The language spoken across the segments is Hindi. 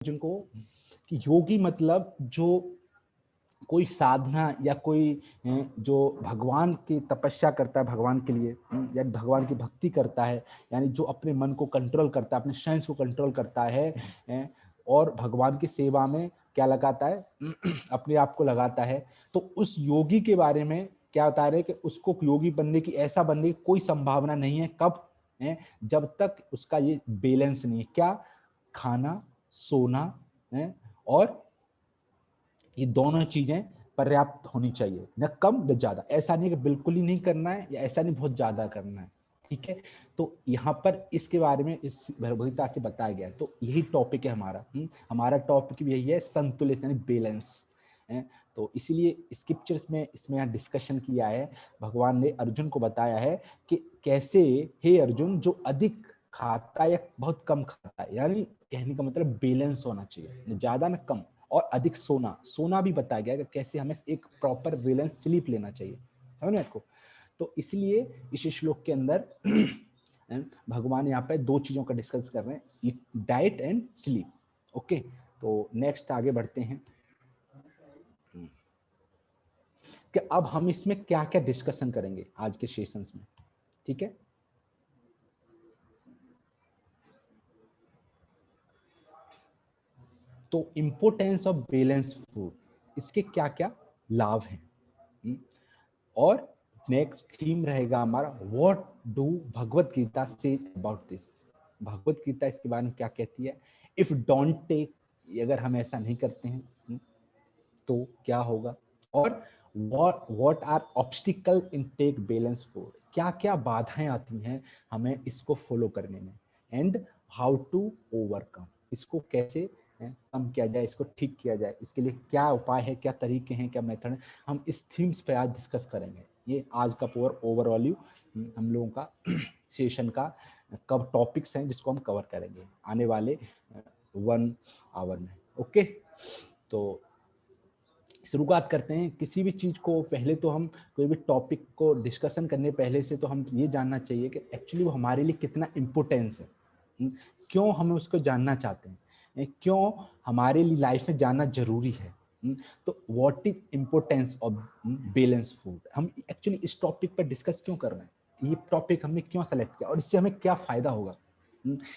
जिनको कि योगी मतलब जो कोई साधना या कोई जो भगवान की तपस्या करता है भगवान के लिए, या भगवान की भक्ति करता है, यानी जो अपने मन को कंट्रोल करता है, अपने सेंस को कंट्रोल करता है, और भगवान की सेवा में क्या लगाता है अपने आप को लगाता है। तो उस योगी के बारे में क्या बता रहे हैं कि उसको योगी बनने की, ऐसा बनने की कोई संभावना नहीं है। कब है? जब तक उसका ये बैलेंस नहीं है। क्या? खाना, सोना है, और ये दोनों चीजें पर्याप्त होनी चाहिए, न कम न ज्यादा। ऐसा नहीं कि बिल्कुल ही नहीं करना है, या ऐसा नहीं बहुत ज्यादा करना है। ठीक है, तो यहाँ पर इसके बारे में इस भगवगीता से बताया गया है। तो यही टॉपिक है हमारा। हमारा टॉपिक भी यही है, संतुलित यानी बैलेंस है। तो इसीलिए स्क्रिप्चर्स में इसमें यहाँ डिस्कशन किया है। भगवान ने अर्जुन को बताया है कि कैसे, हे अर्जुन, जो अधिक खाता है या बहुत कम खाता है, यानी कहने का मतलब बैलेंस होना चाहिए, न ज्यादा न कम। और अधिक सोना, सोना भी बताया गया कि कैसे हमें एक प्रॉपर बैलेंस स्लीप लेना चाहिए। समझ में आपको? तो इसलिए इस श्लोक के अंदर भगवान यहाँ पे दो चीजों का डिस्कस कर रहे हैं, डाइट एंड स्लीप। ओके, तो नेक्स्ट आगे बढ़ते हैं कि अब हम इसमें क्या क्या डिस्कशन करेंगे आज के सेशंस में। ठीक है, तो इंपोर्टेंस ऑफ बैलेंस फूड, इसके क्या क्या लाभ हैं। और नेक्स्ट थीम रहेगा हमारा, what do Bhagavad Gita say about this. Bhagavad Gita इसके बारे में क्या कहती है, इफ डोंट टेक, अगर हम ऐसा नहीं करते हैं तो क्या होगा। और what are obstacle in take balance food, क्या क्या बाधाएं आती हैं हमें इसको फॉलो करने में। एंड हाउ टू ओवरकम, इसको कैसे कम किया जाए, इसको ठीक किया जाए, इसके लिए क्या उपाय है, क्या तरीके हैं, क्या मेथड है। हम इस थीम्स पे आज डिस्कस करेंगे। ये आज का पूरा ओवरऑल हम लोगों का सेशन का कब टॉपिक्स हैं जिसको हम कवर करेंगे आने वाले 1 आवर में। ओके, तो शुरुआत करते हैं। किसी भी चीज को पहले तो हम, कोई भी टॉपिक को डिस्कशन करने पहले से तो हम ये जानना चाहिए कि एक्चुअली वो हमारे लिए कितना इम्पोर्टेंस है। क्यों हमें उसको जानना चाहते हैं, क्यों हमारे लिए लाइफ में जानना जरूरी है। तो what is importance of balance food, हम एक्चुअली इस टॉपिक पर डिस्कस क्यों कर रहे हैं, ये टॉपिक हमने क्यों सेलेक्ट किया, और इससे हमें क्या फायदा होगा।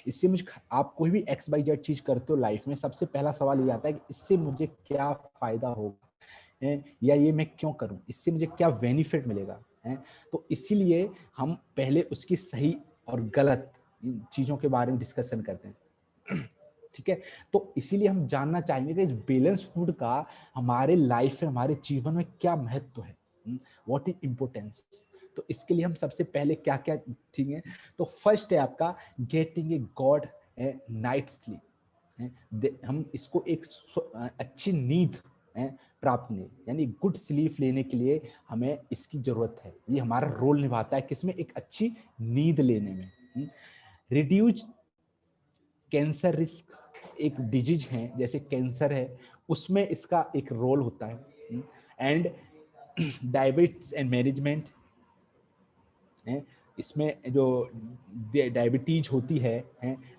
इससे मुझे, आप कोई भी एक्स वाई जेड चीज करते हो लाइफ में, सबसे पहला सवाल ये आता है कि इससे मुझे क्या फायदा होगा, या ये मैं क्यों करूं, इससे मुझे क्या बेनिफिट मिलेगा। तो इसीलिए हम पहले उसकी सही और गलत चीजों के बारे में डिस्कशन करते हैं। ठीक है, तो इसीलिए हम जानना चाहेंगे कि इस बैलेंस फूड का हमारे लाइफ में, हमारे जीवन में क्या महत्व है, व्हाट इज इम्पोर्टेंस। तो इसके लिए हम सबसे पहले क्या क्या, ठीक है, तो फर्स्ट है आपका getting a god night sleep. हम इसको एक अच्छी नींद प्राप्त नहीं, यानी गुड स्लीप लेने के लिए हमें इसकी जरूरत है। ये हमारा रोल निभाता है किसमें, एक अच्छी नींद लेने में। रिड्यूस कैंसर रिस्क, एक डिजीज है जैसे कैंसर है, उसमें इसका एक रोल होता है। एंड डायबिटीज एंड मैनेजमेंट, इसमें जो डायबिटीज होती है,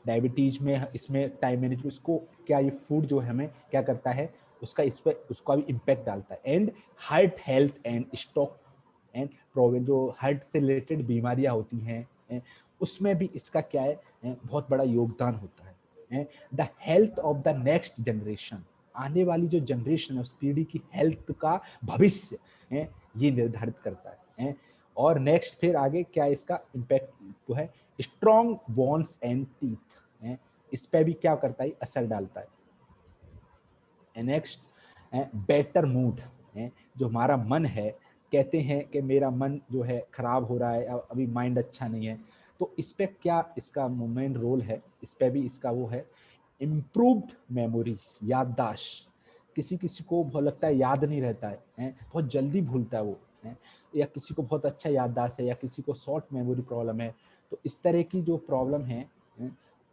डायबिटीज में इसमें टाइम मैनेजमेंट, उसको क्या, ये फूड जो है हमें क्या करता है, उसका इस पर उसका भी इम्पैक्ट डालता है। And heart health and stroke and problem, जो हार्ट से रिलेटेड बीमारियां होती हैं, उसमें भी इसका क्या है, बहुत बड़ा योगदान होता है। The health of the next generation, आने वाली जो जनरेशन है उस पीढ़ी की हेल्थ का भविष्य ये निर्धारित करता है। और नेक्स्ट फिर आगे क्या इसका इम्पैक्ट तो है, स्ट्रॉन्ग बोन्स एंड टीथ, इस पे भी क्या करता है, असर डालता है। नेक्स्ट बेटर मूड, जो हमारा मन है, कहते हैं कि मेरा मन जो है खराब हो रहा है, अभी माइंड अच्छा नहीं है, तो इस पे क्या इसका मेन रोल है, इस पे भी इसका वो है। इम्प्रूव्ड मेमोरीज, याददाश्त, किसी किसी को बहुत लगता है याद नहीं रहता है, बहुत जल्दी भूलता है वो, या किसी को बहुत अच्छा याददाश्त है, या किसी को शॉर्ट मेमोरी प्रॉब्लम है। तो इस तरह की जो प्रॉब्लम है,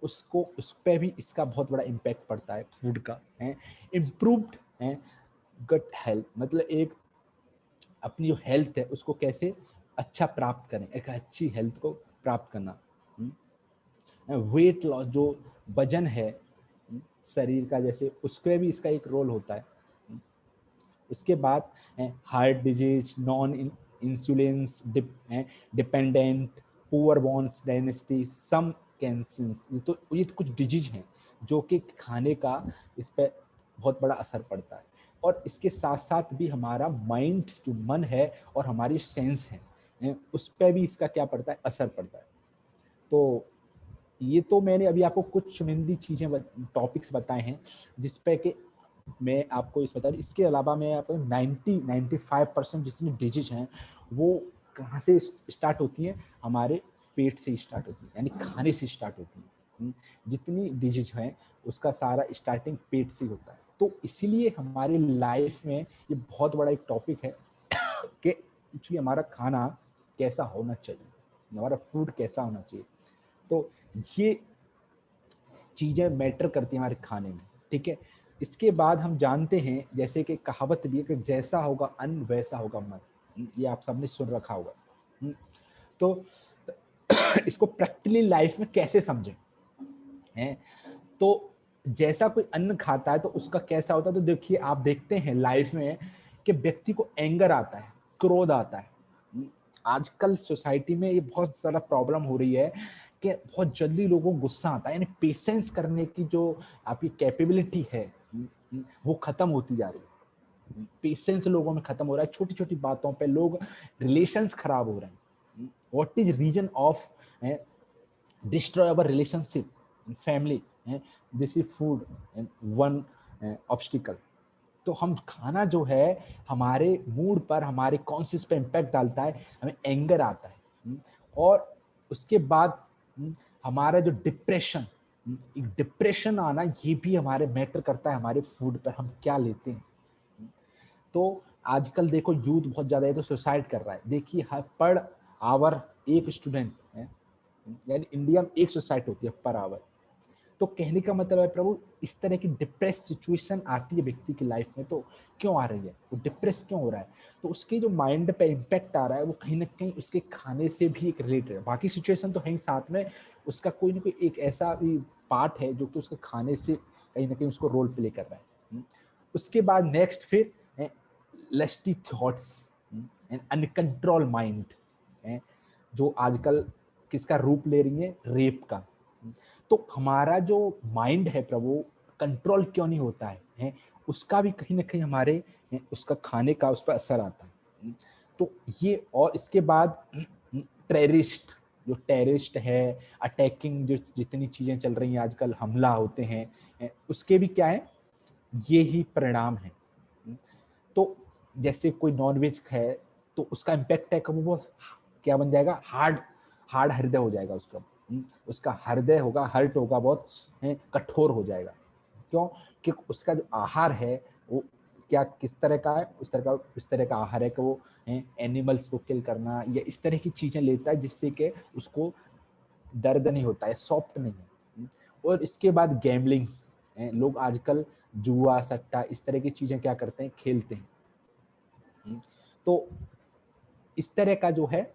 उसको, उस पर भी इसका बहुत बड़ा इम्पैक्ट पड़ता है फूड का। इम्प्रूव्ड गट हेल्थ, मतलब एक अपनी जो हेल्थ है उसको कैसे अच्छा प्राप्त करें, एक अच्छी हेल्थ को प्राप्त करना। वेट लॉस, जो वजन है, शरीर का, जैसे उसके भी इसका एक रोल होता है। उसके बाद heart disease, non insulin dependent, poor bones density, some cancers. ये तो कुछ डिजीज हैं जो कि खाने का इस पर बहुत बड़ा असर पड़ता है। और इसके साथ साथ भी हमारा माइंड, जो मन है, और हमारी सेंस है, उस पर भी इसका क्या पड़ता है, असर पड़ता है। तो ये तो मैंने अभी आपको कुछ चुनिंदी चीजें, टॉपिक्स बताए हैं जिस पे कि मैं आपको इस बता दूं। इसके अलावा मैं आपको 95% जितनी डिजीज हैं वो कहाँ से स्टार्ट होती हैं, हमारे पेट से स्टार्ट होती है, यानी खाने से स्टार्ट होती है। जितनी डिजीज हैं उसका सारा स्टार्टिंग पेट से होता है। तो इसीलिए हमारी लाइफ में ये बहुत बड़ा एक टॉपिक है कि एक्चुअली हमारा खाना कैसा होना चाहिए, हमारा फूड कैसा होना चाहिए। तो ये चीजें मैटर करती हैं हमारे खाने में, ठीक है। इसके बाद हम जानते हैं, जैसे कि कहावत भी है कि जैसा होगा अन्न वैसा होगा मन। ये आप सबने सुन रखा होगा। तो इसको प्रैक्टिकली लाइफ में कैसे समझें हैं, तो जैसा कोई अन्न खाता है तो उसका कैसा होता है। तो देखिए, आप देखते हैं लाइफ में कि व्यक्ति को एंगर आता है, क्रोध आता है। आजकल सोसाइटी में ये बहुत सारा प्रॉब्लम हो रही है कि बहुत जल्दी लोगों को गुस्सा आता है, यानी पेशेंस करने की जो आपकी कैपेबिलिटी है वो खत्म होती जा रही है। पेशेंस लोगों में खत्म हो रहा है, छोटी छोटी बातों पे लोग, रिलेशंस खराब हो रहे हैं। What is reason of destroy our relationship in family, this is food and one obstacle. तो हम खाना जो है हमारे मूड पर, हमारे कॉन्शियस पे इम्पैक्ट डालता है, हमें एंगर आता है। और उसके बाद हमारा जो डिप्रेशन, एक डिप्रेशन आना, ये भी हमारे मैटर करता है हमारे फूड पर, हम क्या लेते हैं। तो आजकल देखो यूथ बहुत ज्यादा है तो सुसाइड कर रहा है। देखिए हर पर आवर एक स्टूडेंट है, यानी इंडिया में एक सुसाइड होती है पर आवर। तो कहने का मतलब है प्रभु, इस तरह की डिप्रेस सिचुएशन आती है व्यक्ति की लाइफ में, तो क्यों आ रही है, वो डिप्रेस क्यों हो रहा है। तो उसके जो माइंड पे इम्पैक्ट आ रहा है वो कहीं ना कहीं उसके खाने से भी एक रिलेटेड है। बाकी सिचुएशन तो है ही, साथ में उसका कोई ना कोई एक ऐसा भी पार्ट है जो कि उसके खाने से कहीं ना कहीं उसको रोल प्ले कर रहा है। उसके बाद नेक्स्ट फिर lusty thoughts and uncontrol mind, जो आजकल किसका रूप ले रही है, रेप का। तो हमारा जो माइंड है प्रभु, कंट्रोल क्यों नहीं होता है, उसका भी कहीं ना कहीं हमारे उसका खाने का उस पर असर आता है। तो ये, और इसके बाद टेररिस्ट, जो टेररिस्ट है, अटैकिंग, जो जितनी चीजें चल रही हैं आजकल, हमला होते हैं, उसके भी क्या है, ये ही परिणाम है। तो जैसे कोई नॉनवेज है तो उसका इम्पैक्ट है कब, वो क्या बन जाएगा, हार्ड हार्ड हृदय हो जाएगा उसका। उसका हृदय होगा, हर्ट होगा, बहुत कठोर हो जाएगा। क्यों, कि उसका जो आहार है वो क्या, किस तरह का है, इस तरह का आहार है कि वो एनिमल्स को किल करना या इस तरह की चीजें लेता है जिससे कि उसको दर्द नहीं होता है, सॉफ्ट नहीं है। और इसके बाद गैमलिंग्स, लोग आजकल जुआ सट्टा इस तरह की चीजें क्या करते हैं, खेलते हैं। तो इस तरह का जो है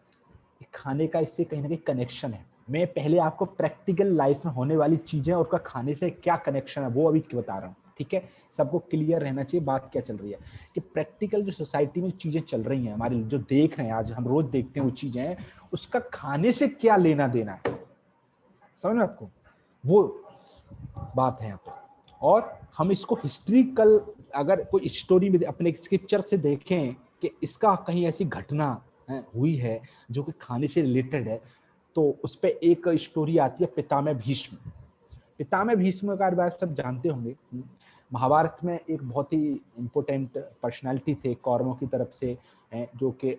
खाने का इससे कहीं ना कहीं कनेक्शन है। मैं पहले आपको प्रैक्टिकल लाइफ में होने वाली चीजें और उसका खाने से क्या कनेक्शन है वो अभी बता रहा हूँ, ठीक है। सबको क्लियर रहना चाहिए बात क्या चल रही है, कि प्रैक्टिकल जो सोसाइटी में चीजें चल रही हैं हमारे, जो देख रहे हैं आज हम रोज देखते हैं वो चीजें, उसका खाने से क्या लेना देना है, समझ में आपको, वो बात है यहाँ पे। और हम इसको हिस्ट्रिकल, अगर कोई स्टोरी में अपने स्क्रिप्चर से देखें कि इसका कहीं ऐसी घटना हुई है जो कि खाने से रिलेटेड है, तो उस पर एक स्टोरी आती है पितामह भीष्म। पितामह भीष्म का बात सब जानते होंगे। महाभारत में एक बहुत ही इंपोर्टेंट पर्सनालिटी थे कौरवों की तरफ से, जो कि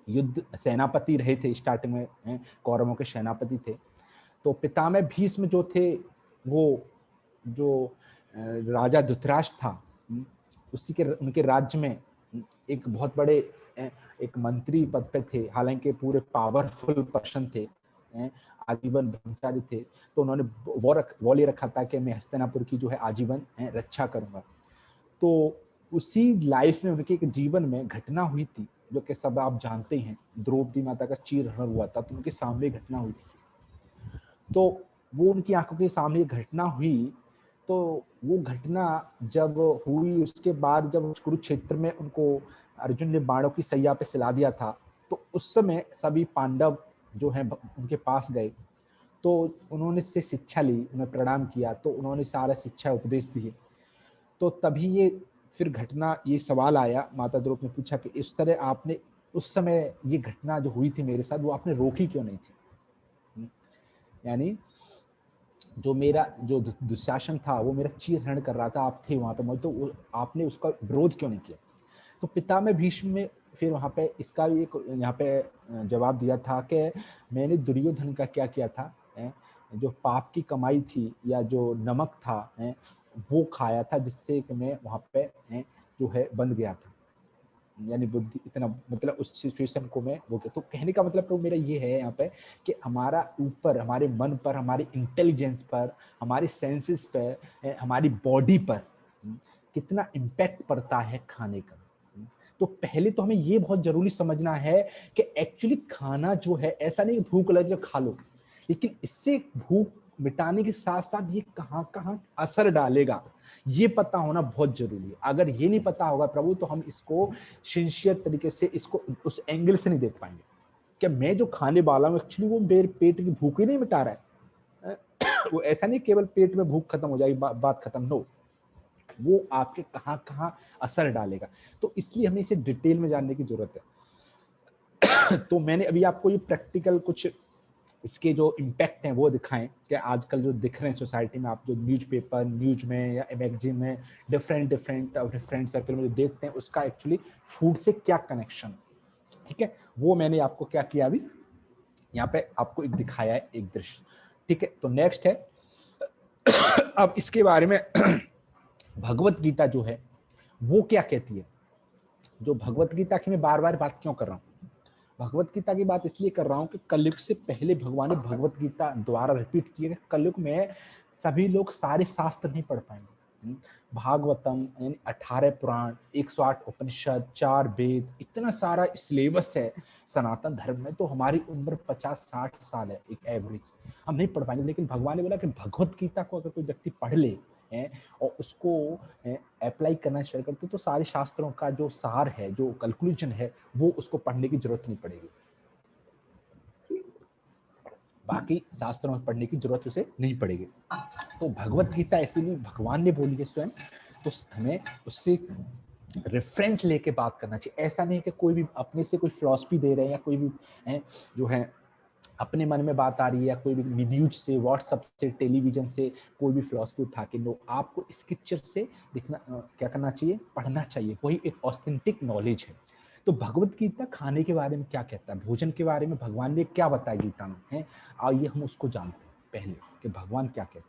युद्ध सेनापति रहे थे, स्टार्टिंग में कौरवों के सेनापति थे। तो पितामह भीष्म जो थे, वो जो राजा धृतराष्ट्र था, उसी के उनके राज्य में एक बहुत बड़े एक मंत्री पद पे थे, हालांकि पूरे पावरफुल पर्सन थे, आजीवन ब्रह्मचारी थे। तो उन्होंने वो ले रखा था कि मैं हस्तिनापुर की जो है आजीवन रक्षा करूंगा। तो उसी लाइफ में उनके एक जीवन में घटना हुई थी जो कि सब आप जानते हैं, द्रौपदी माता का चीरहरण हुआ था, तो उनके सामने घटना हुई थी। तो वो उनकी आंखों के सामने घटना हुई, तो वो घटना जब हुई उसके बाद जब कुरुक्षेत्र में उनको अर्जुन ने बाणों की सैया पे सिला दिया था, तो उस समय सभी पांडव जो हैं उनके पास गए, तो उन्होंने से शिक्षा ली, उन्हें प्रणाम किया, तो उन्होंने सारा शिक्षा उपदेश दिए। तो तभी ये फिर घटना, ये सवाल आया, माता द्रौपदी ने पूछा कि इस तरह आपने उस समय ये घटना जो हुई थी मेरे साथ, वो आपने रोकी क्यों नहीं थी? यानी जो मेरा जो दुशासन था वो मेरा चीरहरण कर रहा था, आप थे वहां पे, तो आपने उसका विरोध क्यों नहीं किया? तो पितामह भीष्म में फिर वहां पे इसका भी एक यहाँ पे जवाब दिया था कि मैंने दुर्योधन का क्या किया था, जो पाप की कमाई थी या जो नमक था वो खाया था, जिससे कि मैं वहां पे जो है बंद गया था। यानी बुद्धि इतना, मतलब उस सिचुएशन को मैं वो, तो कहने का मतलब तो मेरा ये है यहाँ पे कि हमारा ऊपर, हमारे मन पर, हमारी इंटेलिजेंस पर, हमारी सेंसेस पर, हमारी बॉडी पर कितना इम्पैक्ट पड़ता है खाने का। तो पहले तो हमें ये बहुत जरूरी समझना है कि एक्चुअली खाना जो है, ऐसा नहीं भूख लगे तो खा लो, लेकिन इससे भूख मिटाने के साथ साथ ये कहाँ कहाँ असर डालेगा ये पता होना बहुत जरूरी है। अगर ये नहीं पता होगा प्रभु, तो हम इसको सिंसियर तरीके से इसको उस एंगल से नहीं देख पाएंगे कि मैं जो खाने वाला हूँ एक्चुअली वो मेरे पेट की भूख ही नहीं मिटा रहा है। वो ऐसा नहीं केवल पेट में भूख खत्म हो जाएगी, बात खत्म, नो, वो आपके कहाँ कहाँ असर डालेगा। तो इसलिए हमें इसे डिटेल में जानने की जरूरत है। तो मैंने अभी आपको ये प्रैक्टिकल कुछ इसके जो इम्पैक्ट हैं वो दिखाएं कि आजकल जो दिख रहे हैं सोसाइटी में, आप जो न्यूज़पेपर, न्यूज में या मैगजीन में डिफरेंट सर्कल में जो देखते हैं, उसका एक्चुअली फूड से क्या कनेक्शन, ठीक है, वो मैंने आपको क्या किया अभी यहाँ पे आपको एक दिखाया है, एक दृश्य, ठीक है। तो नेक्स्ट है अब इसके बारे में भगवत गीता जो है वो क्या कहती है। जो भगवत गीता की मैं बार बार बात क्यों कर रहा हूँ, भगवत गीता की बात इसलिए कर रहा हूँ कि कलयुग से पहले भगवान ने भगवत गीता द्वारा रिपीट किए गए, कलयुग में सभी लोग सारे शास्त्र नहीं पढ़ पाएंगे। भागवतम यानी 18 पुराण, 108 उपनिषद, 4 वेद, इतना सारा सिलेबस है सनातन धर्म में, तो हमारी उम्र 50-60 साल है एक एवरेज, हम नहीं पढ़ पाएंगे। लेकिन भगवान ने बोला कि भगवत गीता को अगर कोई व्यक्ति पढ़ ले और उसको अप्लाई करना शुरू करते, तो सारे शास्त्रों का जो सार है, जो कैलकुलेशन है, वो उसको पढ़ने की जरूरत नहीं पड़ेगी, बाकी शास्त्रों में पढ़ने की जरूरत उसे नहीं पड़ेगी। तो भगवत गीता इसीलिए भगवान ने बोली है स्वयं, तो हमें उससे रेफरेंस लेके बात करना चाहिए। ऐसा नहीं कि कोई भी अपने से कोई फिलॉसफी दे रहे हैं या कोई भी जो है अपने मन में बात आ रही है, या कोई भी न्यूज से, व्हाट्सएप से, टेलीविजन से कोई भी फिलॉसफी उठा के, नो, आपको स्क्रिप्चर से देखना, क्या करना चाहिए, पढ़ना चाहिए, वही एक ऑथेंटिक नॉलेज है। तो भगवत गीता खाने के बारे में क्या कहता है, भोजन के बारे में भगवान ने क्या बताया गीता में है, आइए हम उसको जानते हैं पहले कि भगवान क्या कहते हैं।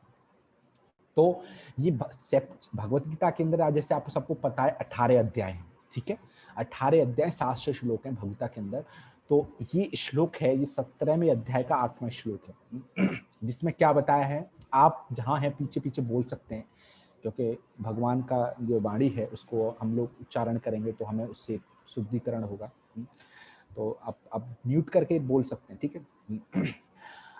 तो ये भगवत गीता के अंदर जैसे आपको सबको पता है 18 अध्याय हैं, ठीक है, 18 अध्याय 700 श्लोक हैं भगवता के अंदर। तो ये श्लोक है, ये 17वें अध्याय का 8वां श्लोक है, जिसमें क्या बताया है, आप जहाँ हैं पीछे पीछे बोल सकते हैं, क्योंकि भगवान का जो वाणी है उसको हम लोग उच्चारण करेंगे तो हमें उससे शुद्धिकरण होगा। तो आप म्यूट करके बोल सकते हैं, ठीक है।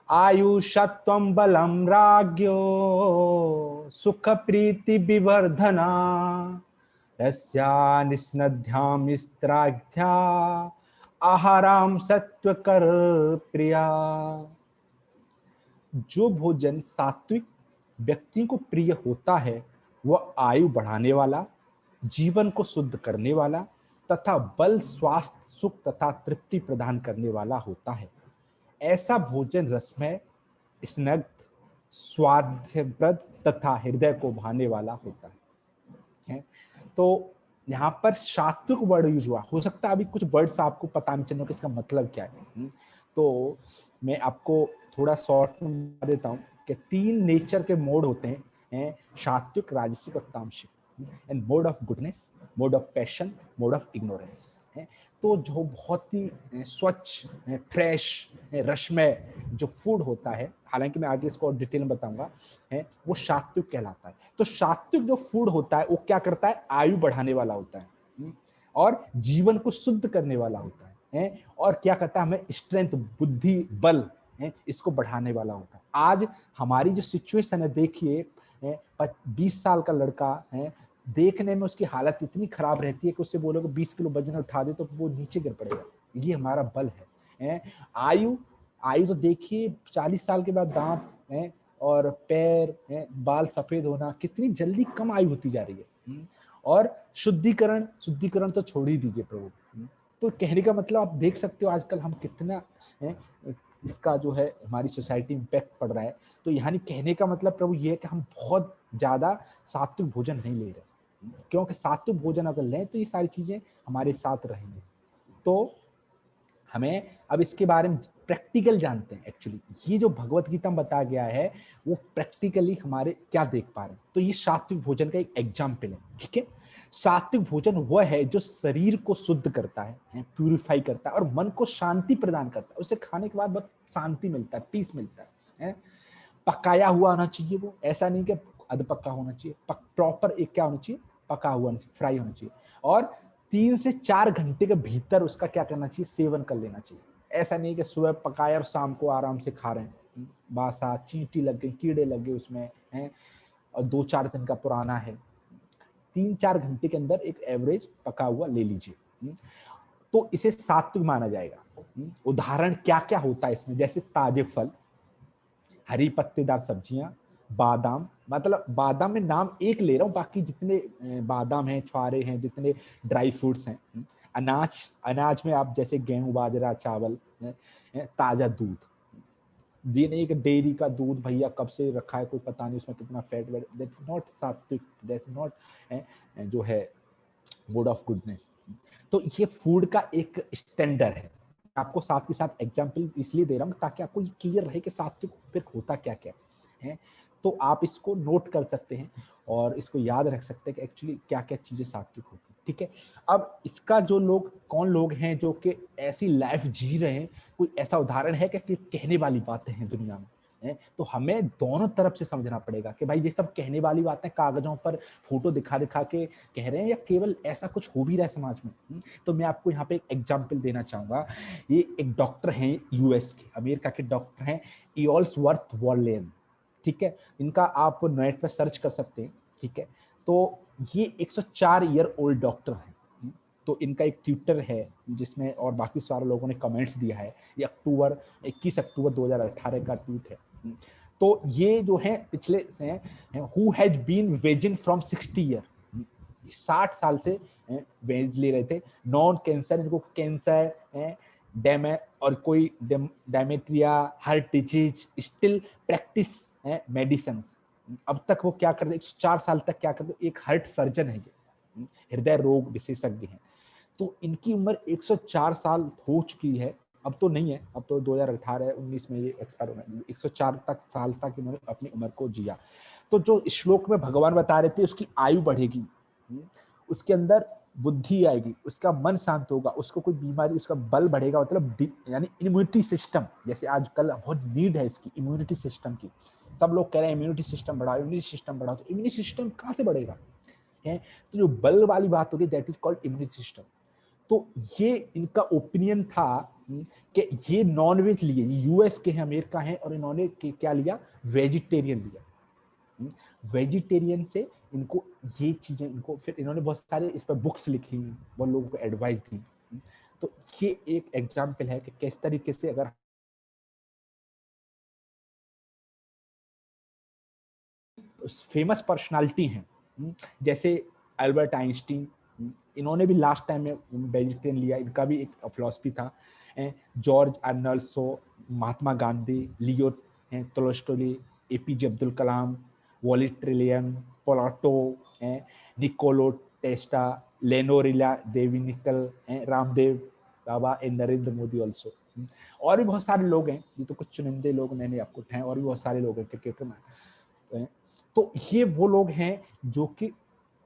आयुषत्वं बलं राज्ञो सुख प्रीति विवर्धना रस्या निस्नद्यां स्त्राघ्या आहाराम सत्वकर प्रिया। जो भोजन सात्विक व्यक्ति को प्रिय होता है वह आयु बढ़ाने वाला, जीवन को शुद्ध करने वाला तथा बल, स्वास्थ्य, सुख तथा तृप्ति प्रदान करने वाला होता है। ऐसा भोजन रसमय, स्निग्ध, स्वाद्यप्रद तथा हृदय को भाने वाला होता है। तो यहाँ पर सात्विक वर्ड यूज हुआ, हो सकता है अभी कुछ वर्ड्स आपको पता नहीं चले कि इसका मतलब क्या है। तो मैं आपको थोड़ा शॉर्ट में बता देता हूँ कि 3 नेचर के मोड होते हैं, सात्विक, राजसिक और तामसिक, and mode of goodness, mode of passion, mode of ignorance. तो जो बहुत ही स्वच्छ, फ्रेश, रसमय जो फूड होता है, हालांकि मैं आगे इसको और डिटेल में बताऊंगा, वो सात्विक कहलाता है। तो सात्विक जो फूड होता है वो क्या करता है, आयु बढ़ाने वाला होता है और जीवन को शुद्ध करने वाला होता है, और क्या करता है, हमें स्ट्रेंथ, बुद्धि, बल इसको बढ़ाने वाला होता है। आज हमारी जो सिचुएशन है देखिए, 20 साल का लड़का है, देखने में उसकी हालत इतनी खराब रहती है कि उससे बोलोगे 20 किलो वजन उठा दे तो वो नीचे गिर पड़ेगा। ये हमारा बल है। आयु आयु तो देखिए 40 साल के बाद दांत है और पैर है, बाल सफेद होना कितनी जल्दी कम आयु होती जा रही है। और शुद्धिकरण तो छोड़ ही दीजिए प्रभु। तो कहने का मतलब आप देख सकते हो आजकल हम कितना है इसका जो है हमारी सोसाइटी इम्पैक्ट पड़ रहा है। तो यानी कहने का मतलब प्रभु ये है कि हम बहुत ज्यादा सात्विक भोजन नहीं ले रहे, क्योंकि सात्विक भोजन अगर लें तो ये सारी चीजें हमारे साथ रहेंगी। तो हमें अब इसके बारे में प्रैक्टिकल जानते हैं। एक्चुअली ये जो भगवत गीता में बताया गया है वो प्रैक्टिकली हमारे क्या देख पा रहे हैं। तो ये सात्विक भोजन का एक एग्जाम्पल है, ठीक है। सात्विक भोजन वह है जो शरीर को शुद्ध करता है, प्यूरिफाई करता है और मन को शांति प्रदान करता है। उसे खाने के बाद बहुत शांति मिलता है, पीस मिलता है। पकाया हुआ होना चाहिए, वो ऐसा नहीं कि अध पक्का होना चाहिए, प्रॉपर एक क्या होना चाहिए, पका हुआ होना चाहिए, फ्राई होना चाहिए। और 3 से 4 घंटे के भीतर उसका क्या करना चाहिए, सेवन कर लेना चाहिए। ऐसा नहीं कि सुबह पकाया और शाम को आराम से खा रहे हैं, बासा चींटी लग गई, कीड़े लग गए उसमें हैं और 2-4 दिन का पुराना है। 3-4 घंटे के अंदर एक एवरेज पका हुआ ले लीजिए, तो इसे सात्विक माना जाएगा। उदाहरण क्या क्या होता है इसमें, जैसे ताजे फल, हरी पत्तेदार सब्जियां, बादाम, मतलब बादाम में नाम एक ले रहा हूँ, बाकी जितने बादाम हैं, छुआरे हैं, जितने ड्राई फ्रूट्स हैं, अनाज में आप जैसे गेहूं, बाजरा, चावल, ताजा दूध। ये नहीं कि डेयरी का दूध भैया कब से रखा है कोई पता नहीं उसमें कितना फैट, दैट्स नॉट सात्विक, दैट्स नॉट जो है गुड ऑफ गुडनेस। तो ये फूड का एक स्टैंडर्ड है। आपको साथ के साथ एग्जाम्पल इसलिए दे रहा हूँ ताकि आपको ये क्लियर रहे कि सात्विक फिर होता क्या क्या है। तो आप इसको नोट कर सकते हैं और इसको याद रख सकते हैं कि एक्चुअली क्या क्या चीजें सात्विक होती है, ठीक है। अब इसका जो लोग कौन लोग हैं जो कि ऐसी लाइफ जी रहे हैं, कोई ऐसा उदाहरण है कि कहने वाली बातें हैं दुनिया में, तो हमें दोनों तरफ से समझना पड़ेगा कि भाई ये सब कहने वाली बातें कागजों पर फोटो दिखा दिखा के कह रहे हैं या केवल ऐसा कुछ हो भी रहा है समाज में। तो मैं आपको यहाँ पे एक एग्जांपल देना चाहूंगा। ये एक डॉक्टर हैं यूएस के, अमेरिका के डॉक्टर हैं, इयोल्सवर्थ वॉलेन, ठीक है। इनका आप नेट पर सर्च कर सकते हैं, ठीक है। तो ये 104 ईयर ओल्ड डॉक्टर हैं। तो इनका एक ट्विटर है जिसमें और बाकी सारे लोगों ने कमेंट्स दिया है। ये 21 अक्टूबर 2018 का ट्वीट है। तो ये जो है पिछले who has been vegan from 60 year, 60 साल से वेज ले रहे थे, नॉन कैंसर, इनको कैंसर डैमे और कोई डायमेट्रिया, heart disease, still practice medicine. अब तक वो क्या करते, 104 साल तक क्या करते, एक हार्ट सर्जन है, हृदय रोग विशेषज्ञ हैं। तो इनकी उम्र 104 साल हो चुकी है, अब तो नहीं है, अब तो 2018-19 में ये एक्सपायर होना है। 104 साल तक इन्होंने अपनी उम्र को जिया। तो जो श्लोक में भगवान बता रहे थे उसकी आयु बढ़ेगी, उसके अंदर बुद्धि आएगी, उसका मन शांत होगा, उसको कोई बीमारी, उसका बल बढ़ेगा, मतलब यानी इम्यूनिटी सिस्टम, जैसे आजकल बहुत नीड है इसकी इम्यूनिटी सिस्टम की। सब लोग कह रहे हैं इम्यूनिटी सिस्टम बढ़ाओ, इम्यूनिटी सिस्टम बढ़ाओ। तो इम्यूनिटी सिस्टम कहाँ से बढ़ेगा है? तो जो बल वाली बात हो रही है that is called immunity system. तो ये इनका ओपिनियन था कि ये नॉनवेज लिए, यूएस के हैं, अमेरिका है, और इन्होंने क्या लिया, वेजिटेरियन लिया। वेजिटेरियन से इनको ये चीजें, इनको फिर इन्होंने बहुत सारे इस पर बुक्स लिखी, बहुत लोगों को एडवाइस दी। तो ये एक एग्जाम्पल है कि किस तरीके से अगर फेमस पर्सनालिटी हैं जैसे अल्बर्ट आइंस्टीन, इन्होंने भी लास्ट टाइम में वेजिटेरियन लिया, इनका भी एक फिलॉसफी था। George Arnold Shaw, Mahatma Gandhi, Leo Tolstoy, APJ Abdul Kalam, वॉली ट्रिलियन, प्लाटो, निकोलो टेस्ला, लेनोरिला देविनिकल, रामदेव बाबा, नरेंद्र मोदी ऑल्सो। और भी बहुत सारे लोग हैं, ये तो कुछ चुनिंदे लोग मैंने आपको उठाए, और भी बहुत सारे लोग हैं क्रिकेटर में। तो ये वो लोग हैं जो कि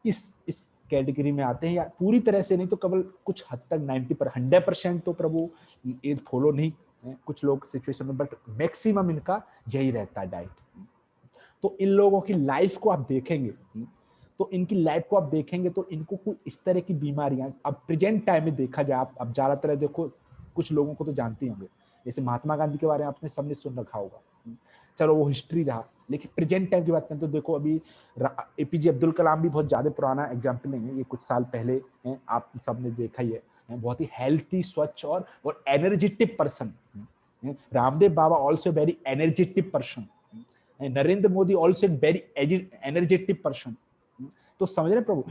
इस कैटेगरी में आते हैं, या पूरी तरह से नहीं तो केवल कुछ हद तक 100% तो प्रभु ये फॉलो नहीं है, कुछ लोग सिचुएशन में, बट मैक्सिमम इनका यही रहता है डाइट। तो इन लोगों की लाइफ को आप देखेंगे, तो इनकी लाइफ को आप देखेंगे तो इनको कोई इस तरह की बीमारियां, अब प्रेजेंट टाइम में देखा जाए, आप अब ज्यादातर देखो, कुछ लोगों को तो जानते ही होंगे, जैसे महात्मा गांधी के बारे में आपने सबने सुन रखा होगा, चलो वो हिस्ट्री रहा, लेकिन प्रेजेंट टाइम की बात करें तो देखो अभी एपीजे अब्दुल कलाम भी बहुत ज्यादा पुराना एग्जाम्पल नहीं है, ये कुछ साल पहले है, आप सबने देखा ही है, बहुत ही हेल्थी, स्वच्छ और energetic person. Ramdev Baba also very energetic person, Narendra Modi also very energetic person. तो समझ रहे प्रभु।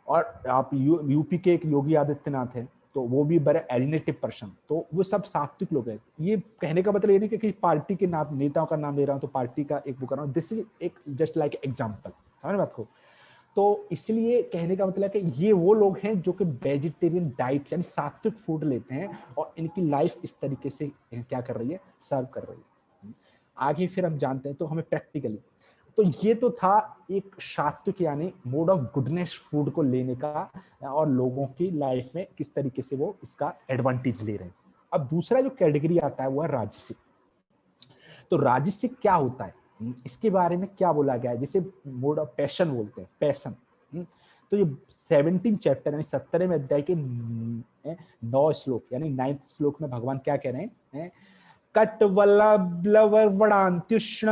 और आप यूपी के एक योगी आदित्यनाथ है, तो वो भी बड़े एलिनेटिव पर्सन। तो वो सब सात्विक लोग हैं। ये कहने का मतलब ये नहीं कि पार्टी के नाम, नेताओं का नाम ले रहा हूँ तो पार्टी का एक वो कर रहा हूँ, दिस इज एक जस्ट लाइक एग्जाम्पल, समझ बात को। तो इसलिए कहने का मतलब कि ये वो लोग हैं जो कि वेजिटेरियन डाइट यानी सात्विक फूड लेते हैं और इनकी लाइफ इस तरीके से क्या कर रही है, सर्व कर रही है। आगे फिर हम जानते हैं तो हमें प्रैक्टिकली, तो ये तो था एक सात्विक यानी मोड ऑफ गुडनेस फूड को लेने का और लोगों की लाइफ में किस तरीके से वो इसका एडवांटेज ले रहे हैं। अब दूसरा जो कैटेगरी आता है वो है राजसिक। तो राजसिक क्या होता है, इसके बारे में क्या बोला गया है, जिसे मोड ऑफ पैशन बोलते हैं, पैशन। तो ये 17 चैप्टर यानी 17वें अध्याय के 9 श्लोक यानी 9th श्लोक में भगवान क्या कह रहे हैं, कटवलब्लवडान्त्युष्ण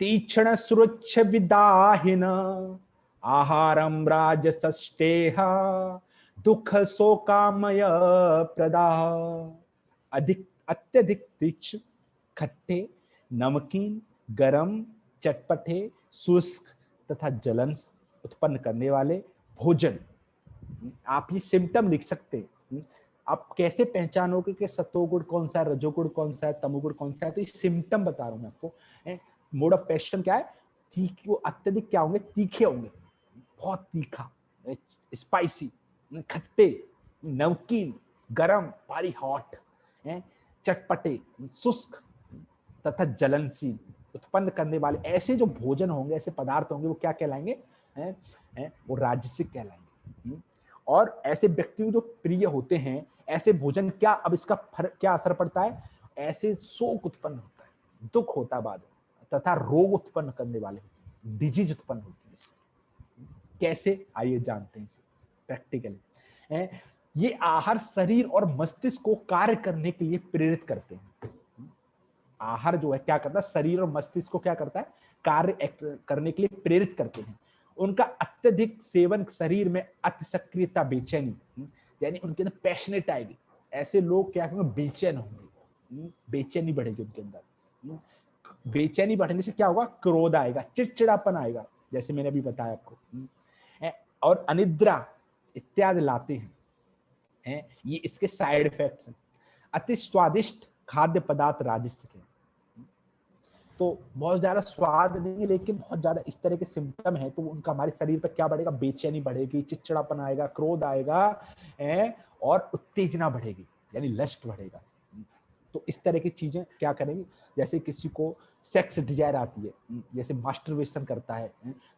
तीक्ष्ण सुरुच्छ विदाहिन आहारम राजसस्तेह दुख शोकामय प्रदा अधिक अत्यधिक तीक्ष्ण, खट्टे, नमकीन, गरम, चटपटे, शुष्क तथा जलन उत्पन्न करने वाले भोजन। आप ये सिम्टम लिख सकते हैं। आप कैसे पहचानोगे कि सतोगुण कौन सा है, रजोगुण कौन सा है, तमोगुण कौन सा है, तो ये सिम्टम बता रहा हूं मैं आपको। मोड ऑफ पैशन क्या है, वो अत्यधिक क्या होंगे, तीखे होंगे, बहुत तीखा, स्पाइसी, खट्टे, नमकीन, गरम, भारी हॉट, चटपटे, शुष्क तथा जलनशील उत्पन्न करने वाले ऐसे जो भोजन होंगे, ऐसे पदार्थ होंगे, वो क्या कहलाएंगे, वो राजसिक कहलाएंगे। और ऐसे व्यक्ति जो प्रिय होते हैं ऐसे भोजन, क्या अब इसका क्या असर पड़ता है, ऐसे शोक उत्पन्न होता है, दुख होता है बाद तथा रोग उत्पन्न करने वाले, डिजीज उत्पन्न होती है। कैसे, आइए जानते हैं इसे प्रैक्टिकली। ये आहार शरीर और मस्तिष्क को कार्य करने के लिए प्रेरित करते हैं। आहार जो है क्या करता है, शरीर और मस्तिष्क को क्या करता है, कार्य करने के लिए प्रेरित करते हैं। उनका अत्यधिक सेवन शरीर में अति सक्रियता, बेचैनी, यानी उनके अंदर पैशनेट आएगी। ऐसे लोग क्या करेंगे, बेचैन होंगे, बेचैनी बढ़ेगी उनके अंदर। बेचैनी बढ़ने से क्या होगा, क्रोध आएगा, चिड़चिड़ापन आएगा, जैसे मैंने अभी बताया आपको, और अनिद्रा इत्यादि लाते हैं। ये इसके साइड इफेक्ट्स हैं। अति स्वादिष्ट खाद्य पदार्थ राजसिक है। तो बहुत ज्यादा स्वाद नहीं है लेकिन बहुत ज्यादा इस तरह के सिम्टम है, तो उनका हमारे शरीर पर क्या बढ़ेगा, बेचैनी बढ़ेगी, चिड़चिड़ापन आएगा, क्रोध आएगा, और उत्तेजना बढ़ेगी यानी लस्ट बढ़ेगा। तो इस तरह की चीजें क्या करेंगी, जैसे किसी को सेक्स डिजायर आती है, जैसे मास्टरबेशन करता है,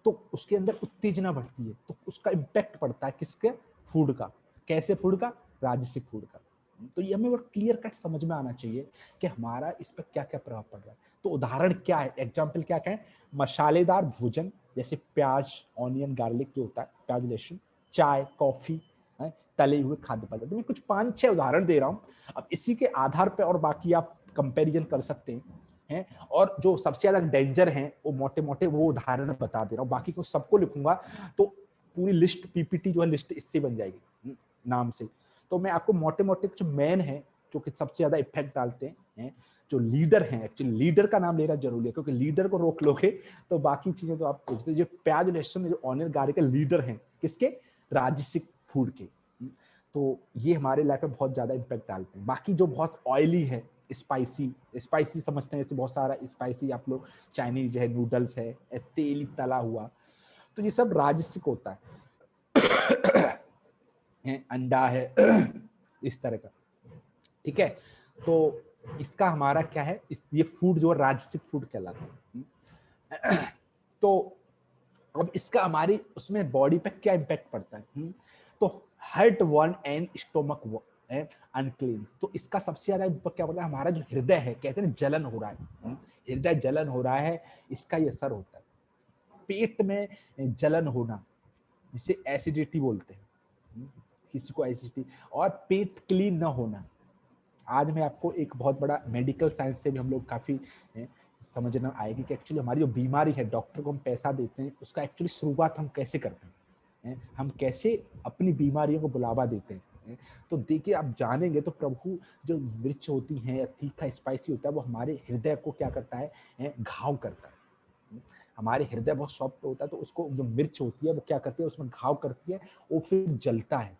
तो उसके अंदर उत्तेजना बढ़ती है, तो उसका इम्पैक्ट पड़ता है किसके, फूड का। कैसे फूड का, राजसिक फूड का। तो ये हमें वो क्लियर कट समझ में आना चाहिए कि हमारा इस पर क्या क्या प्रभाव पड़ रहा है। तो उदाहरण क्या है, एग्जाम्पल क्या क्या है, मसालेदार भोजन जैसे प्याज, ऑनियन, गार्लिक जो होता है, प्याज, लहसुन, चाय, कॉफी, तले हुए खाद्य पदार्थ। मैं कुछ 5-6 उदाहरण दे रहा हूँ, अब इसी के आधार पर और बाकी आप कंपैरिजन कर सकते हैं। और जो सबसे ज्यादा डेंजर हैं वो मोटे मोटे वो उदाहरण बता दे रहा हूँ, बाकी को सबको लिखूंगा तो पूरी लिस्ट, पीपीटी जो है लिस्ट इससे बन जाएगी नाम से। तो मैं आपको मोटे मोटे जो मेन है, जो कि सबसे ज्यादा इफेक्ट डालते हैं, जो लीडर हैं, एक्चुअली लीडर का नाम लेना जरूरी है, क्योंकि लीडर को रोक लोगे तो बाकी चीजें तो आप पूछते। जो प्याज, लहसुन, जो ऑनियन, गार्लिक के लीडर हैं, किसके, राजसिक फूड के। तो ये हमारे लाइफ में बहुत ज्यादा इम्पैक्ट डालते हैं। बाकी जो बहुत ऑयली है, स्पाइसी समझते हैं, जैसे बहुत सारा स्पाइसी आप लोग, चाइनीज है, नूडल्स है, तेली तला हुआ, तो ये सब राजसिक होता है। अंडा है, इस तरह का, ठीक है। तो इसका हमारा क्या है, ये फूड जो राजसिक फूड कहलाता है। तो अब इसका हमारी उसमें बॉडी पे क्या इम्पैक्ट पड़ता है, तो heart one and stomach unclean. तो इसका सबसे ज्यादा इम्पैक्ट क्या पड़ता है, हमारा जो हृदय है, कहते हैं जलन हो रहा है, हृदय जलन हो रहा है, इसका ये असर होता है। पेट में जलन होना, जिसे एसिडिटी बोलते हैं, किसी को एसिडिटी, और पेट क्लीन ना होना। आज मैं आपको एक बहुत बड़ा मेडिकल साइंस से भी हम लोग काफी समझना आएगी कि एक्चुअली हमारी जो बीमारी है, डॉक्टर को हम पैसा देते हैं, उसका एक्चुअली शुरुआत हम कैसे करते हैं, हम कैसे अपनी बीमारियों को बुलावा देते हैं। तो देखिए आप जानेंगे तो प्रभु जो मिर्च होती है या तीखा स्पाइसी होता है वो हमारे हृदय को क्या करता है, घाव करता है। हमारे हृदय बहुत सॉफ्ट होता है तो उसको जो मिर्च होती है वो क्या करती है, उसमें घाव करती है, वो फिर जलता है,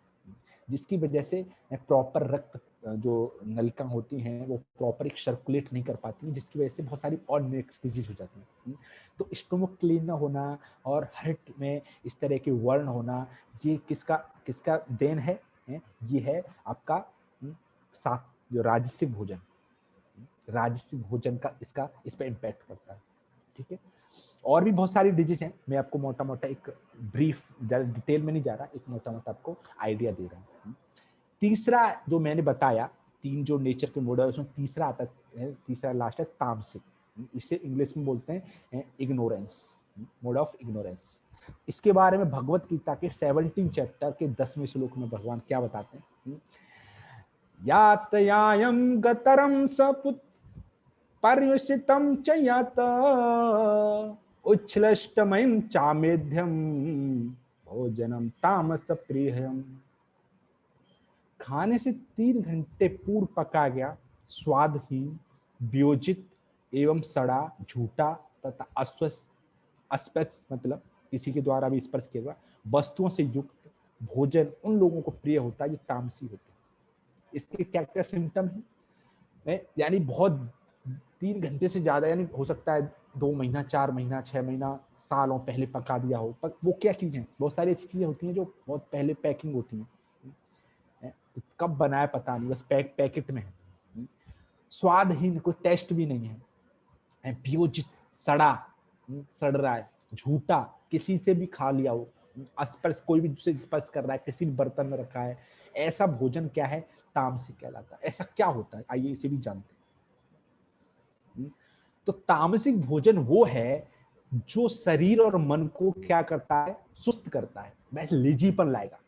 जिसकी वजह से प्रॉपर रक्त जो नलिका होती हैं वो प्रॉपर एक सर्कुलेट नहीं कर पाती हैं, जिसकी वजह से बहुत सारी और नेक्स्ट डिजीज हो जाती हैं। तो स्टोमक क्लीन ना होना और हार्ट में इस तरह के वर्ण होना, ये किसका किसका देन है, ये है आपका सात जो राजसिक भोजन, राजसिक भोजन का इसका इस पर इम्पैक्ट पड़ता है। ठीक है, और भी बहुत सारी डिजीज हैं, मैं आपको मोटा मोटा एक ब्रीफ, डिटेल में नहीं जा रहा, एक मोटा मोटा आपको आइडिया दे रहा हूँ। तीसरा जो मैंने बताया, तीन जो नेचर के मोड है उसमें तीसरा आता है, तीसरा लास्ट है तामसिक, इसे इंग्लिश में बोलते हैं इग्नोरेंस, मोड ऑफ इग्नोरेंस। इसके बारे में भगवत गीता के 17 चैप्टर के 10वें श्लोक में भगवान क्या बताते हैं, यातयायम गतरम सपुत पर्युषितम च यात उच्छ्लष्टमयं चामेध्यम भोजनम तामस प्रियम। खाने से 3 घंटे पूर्व पका गया, स्वादहीन, वियोजित एवं सड़ा, झूठा तथा अस्वस्थ, अस्पष्ट मतलब किसी के द्वारा भी स्पर्श किया हुआ वस्तुओं से युक्त भोजन उन लोगों को प्रिय होता है जो तामसी होते हैं। इसके क्या क्या सिम्टम है, यानी बहुत 3 घंटे से ज्यादा, यानी हो सकता है 2 महीना, 4 महीना, 6 महीना, सालों पहले पका दिया हो, पर वो क्या चीजें हैं, बहुत सारी ऐसी चीजें होती हैं जो बहुत पहले पैकिंग होती हैं, कब बनाया पता नहीं, बस पैकेट में है, स्वादहीन, कोई टेस्ट भी नहीं है, वियोजित, सड़ा, सड़ रहा है, झूठा, किसी से भी खा लिया हो, स्पर्श, कोई भी दूसरे स्पर्श कर रहा है, किसी भी बर्तन में रखा है, ऐसा भोजन क्या है, तामसिक कहलाता है। ऐसा क्या होता है, आइए इसे भी जानते हैं। तो तामसिक भोजन वो है जो शरीर और मन को क्या करता है, सुस्त करता है, वैसे लेजीपन लाएगा,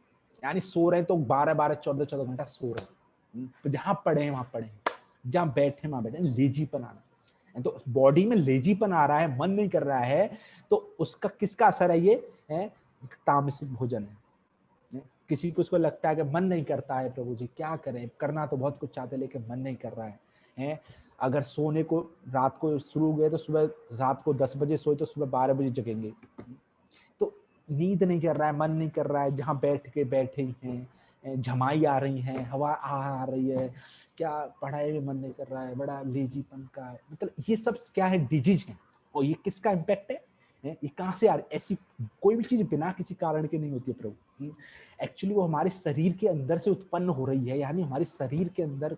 यानी सो रहे हैं तो 12-12, 14-14 घंटा सो रहे हैं, जहां पड़े हैं वहां पड़े हैं, जहां बैठे वहां बैठे, लेजीपन आना, तो बॉडी में लेजीपन आ रहा है, मन नहीं कर रहा है, तो उसका किसका असर है, ये है तामसिक भोजन है। किसी को उसको लगता है कि मन नहीं करता है, प्रभु जी क्या करें, करना तो बहुत कुछ चाहते लेकिन मन नहीं कर रहा है। अगर सोने को रात को शुरू हो गए तो सुबह, रात को 10 बजे सोए तो सुबह 12 बजे जगेंगे, तो नींद नहीं कर रहा है, मन नहीं कर रहा है, जहां बैठ के बैठे हैं, झमाई आ रही है, हवा आ रही है, क्या पढ़ाई में मन नहीं कर रहा है, बड़ा लेजीपन का है, मतलब ये सब क्या है, डिजीज है। और ये किसका इम्पैक्ट है, ये कहाँ से आ रही, ऐसी कोई भी चीज बिना किसी कारण के नहीं होती है प्रभु, एक्चुअली वो हमारे शरीर के अंदर से उत्पन्न हो रही है, यानी हमारे शरीर के अंदर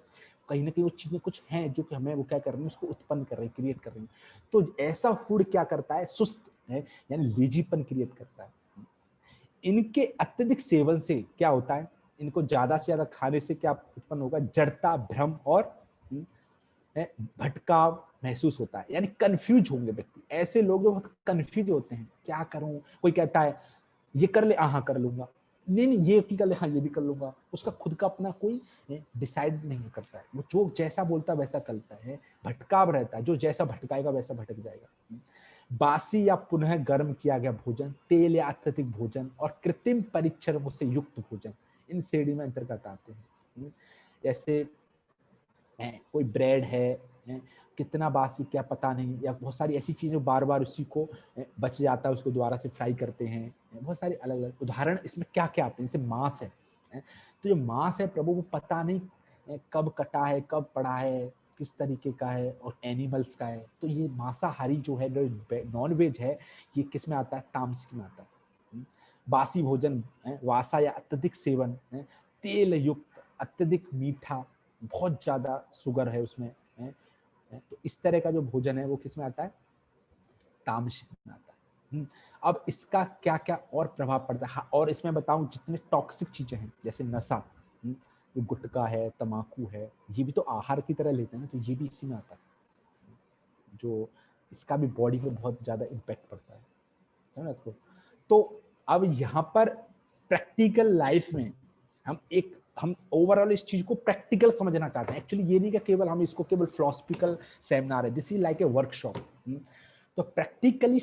कहीं ना कहीं वो चीजें कुछ हैं जो कि हमें वो क्या कर रही है, उसको उत्पन्न कर रही है, क्रिएट कर रही है। तो ऐसा फूड क्या करता है, सुस्त है, यानी लेजीपन क्रिएट करता है। इनके अत्यधिक सेवन से क्या होता है, इनको ज्यादा से ज्यादा खाने से क्या उत्पन्न होगा, जड़ता, भ्रम और भटकाव महसूस होता है, यानी कंफ्यूज होंगे व्यक्ति। ऐसे लोग जो बहुत कंफ्यूज होते हैं, क्या करूं, कोई कहता है ये कर ले, हाँ कर लूंगा, नहीं नहीं ये भी कर ले, हाँ ये भी कर लूंगा, उसका खुद का अपना कोई डिसाइड नहीं करता है, वो जो जैसा बोलता है वैसा करता है, भटकाव रहता है, जो जैसा भटकाएगा वैसा भटक जाएगा। बासी या पुनः गर्म किया गया भोजन, तेल या अत्यधिक भोजन और कृत्रिम परिक्षणों से युक्त भोजन इन श्रेणी में अंतर्गत आते हैं। जैसे कोई ब्रेड है, कितना बासी क्या पता नहीं, या बहुत सारी ऐसी चीजें बार बार उसी को बच जाता है, उसको दोबारा से फ्राई करते हैं, बहुत सारे अलग अलग उदाहरण इसमें क्या क्या आते हैं, जैसे मांस है, तो जो मांस है प्रभु वो पता नहीं कब कटा है, कब पड़ा है, किस तरीके का है, और एनिमल्स का है। तो ये मांसाहारी जो है, नॉन वेज है, ये किस में आता है, तामसिक में आता है। बासी भोजन, वासा या अत्यधिक सेवन, तेल युक्त, अत्यधिक मीठा, बहुत ज्यादा शुगर है उसमें, तो इस तरह का जो भोजन है वो किस में आता है, तामसिक में आता है। अब इसका क्या क्या और प्रभाव पड़ता है, हाँ, और इसमें बताऊं जितने टॉक्सिक चीजें हैं, जैसे नशा, जो गुटखा है, तम्बाकू है, ये भी तो आहार की तरह लेते हैं ना, तो ये भी इसी में आता है, जो इसका भी बॉडी पे बहुत ज्यादा इम्पैक्ट पड़ता है, समझ आपको। तो अब यहाँ पर प्रैक्टिकल लाइफ में हम एक हम ओवरऑल इस चीज को प्रैक्टिकल समझना चाहते हैं। एक्चुअली ये नहीं कि केवल हम इसको केवल फिलोसफिकल सेमिनार है, this is like a workshop. तो प्रैक्टिकली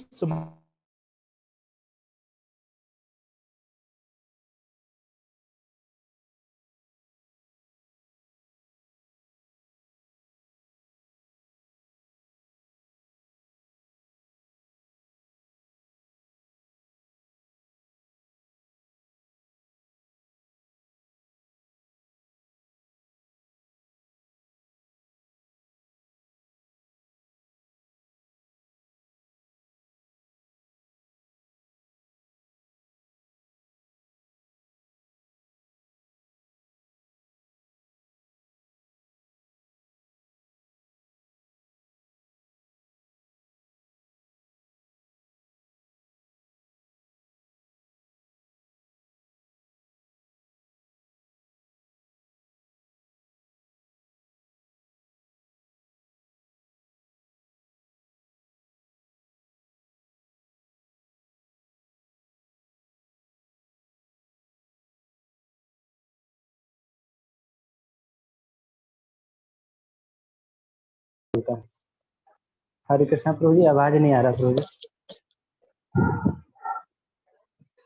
हरे कृष्णा प्रभु जी, आवाज नहीं आ रहा प्रभु जी।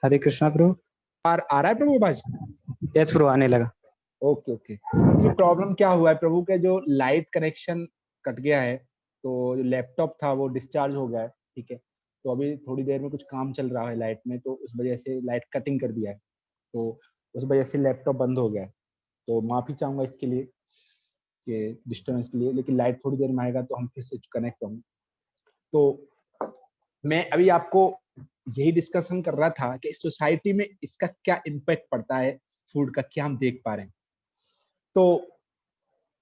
हरे कृष्णा प्रभु। आ रहा है प्रभु आवाज? यस प्रभु, आने लगा। Okay okay. एक्चुअली प्रॉब्लम क्या हुआ है प्रभु के, जो लाइट कनेक्शन कट गया है, तो जो लैपटॉप था वो डिस्चार्ज हो गया है, ठीक है। तो अभी थोड़ी देर में कुछ काम चल रहा है लाइट में, तो उस वजह से लाइट कटिंग कर दिया है, तो उस वजह से लैपटॉप बंद हो गया है। तो माफी चाहूंगा इसके लिए, कि डिस्टर्बेंस के लिए, लेकिन लाइट थोड़ी देर में आएगा तो हम फिर से कनेक्ट होंगे। तो मैं अभी आपको यही डिस्कशन कर रहा था कि सोसाइटी में इसका क्या इम्पैक्ट पड़ता है, फूड का क्या हम देख पा रहे हैं। तो